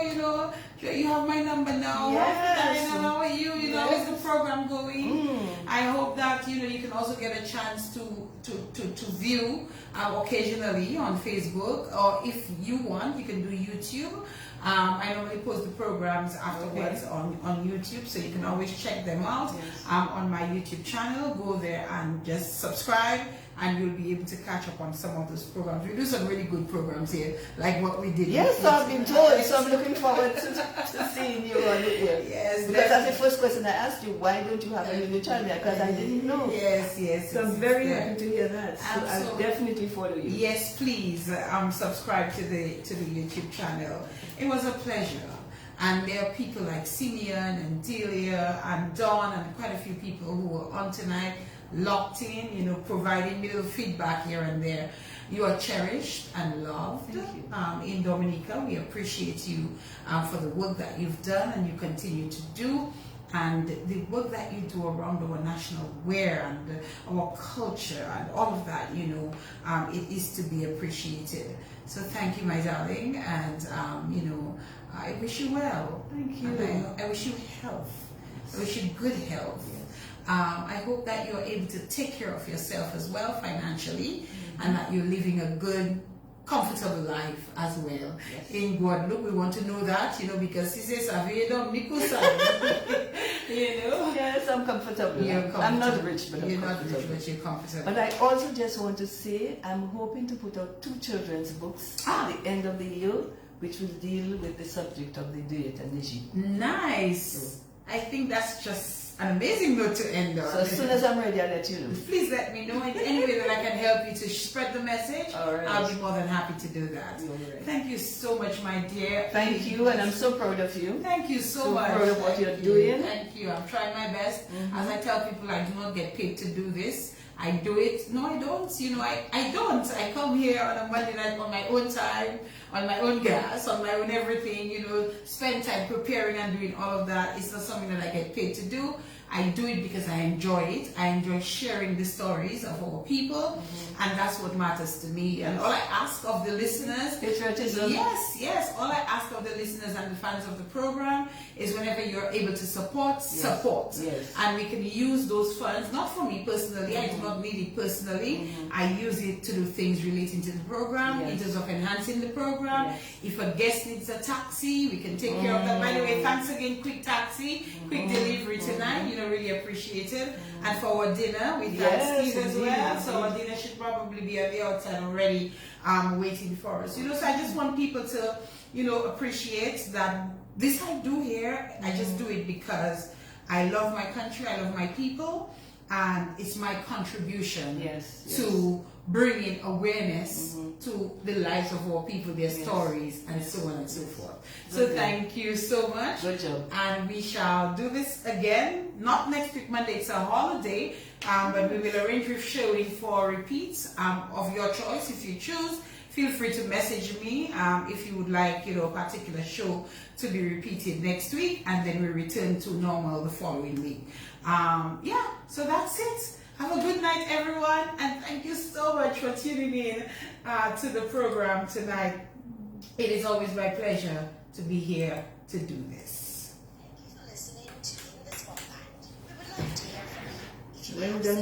you have my number now. Yes. How are you? How is the program going? I hope that, you can also get a chance to view occasionally on Facebook, or if you want, you can do YouTube. I normally post the programs afterwards on YouTube, so you can always check them out on my YouTube channel. Go there and just subscribe, and you'll be able to catch up on some of those programs. We do some really good programs here, like what we did. Yes, so I've been told, so I'm looking forward to seeing you on it here. Yes, because that's the first question I asked you, why don't you have a YouTube channel? Because I didn't know. Yes. So I'm very happy to hear that. So I'll definitely follow you. Yes, please subscribe to the YouTube channel. It was a pleasure. And there are people like Simeon and Delia and Dawn and quite a few people who were on tonight, locked in, providing me little feedback here and there. You are cherished and loved in Dominica. We appreciate you for the work that you've done and you continue to do, and the work that you do around our national wear and our culture and all of that, it is to be appreciated. So thank you, my darling, and I wish you well. Thank you. And I wish you health. I wish you good health. I hope that you're able to take care of yourself as well financially, and that you're living a good, comfortable life as well. In Guadeloupe, we want to know that, because he says, You know? Yes, I'm comfortable. I'm not rich, but you're I'm not comfortable. rich, but you're comfortable. But I also just want to say I'm hoping to put out 2 children's books at the end of the year, which will deal with the subject of the Diet and Egypt. Nice. I think that's just an amazing note to end on. So as soon as I'm ready, I'll let you know. Please let me know in any way that I can help you to spread the message. All right. I'll be more than happy to do that. All right. Thank you so much, my dear. Thank you, and I'm so proud of you. Thank you so So much. proud of what Thank you're you. doing. Thank you. I'm trying my best. As I tell people, I do not get paid to do this. I do it. No, I don't. You know, I don't. I come here on a Monday night on my own time, on my own gas, on my own everything, you know, spend time preparing and doing all of that. It's not something that I get paid to do. I do it because I enjoy it. I enjoy sharing the stories of our people, and that's what matters to me. And all I ask of the listeners, Patriotism. yes, all I ask of the listeners and the fans of the program is whenever you're able to support. Yes. And we can use those funds, not for me personally, I do not need it personally. I use it to do things relating to the program, in terms of enhancing the program. Yes. If a guest needs a taxi, we can take care of that. By the way, thanks again, Quick Taxi, quick delivery tonight, you know, really appreciate it. And for our dinner, we thank Steve as well. So our dinner should probably be on the outside already, waiting for us. You know, so I just want people to, you know, appreciate that this I do here, I just do it because I love my country, I love my people, and it's my contribution to bringing awareness to the lives of our people, their stories, and so on and so forth. So thank you so much. Good job. And we shall do this again, not next week Monday, it's a holiday, but we will arrange with showing for repeats of your choice if you choose. Feel free to message me if you would like, you know, a particular show to be repeated next week, and then we return to normal the following week. Yeah, so that's it. Have a good night, everyone, and thank you so much for tuning in to the program tonight. It is always my pleasure to be here to do this. Thank you for listening to the Spotlight. We would like to hear from you. If you Well have done.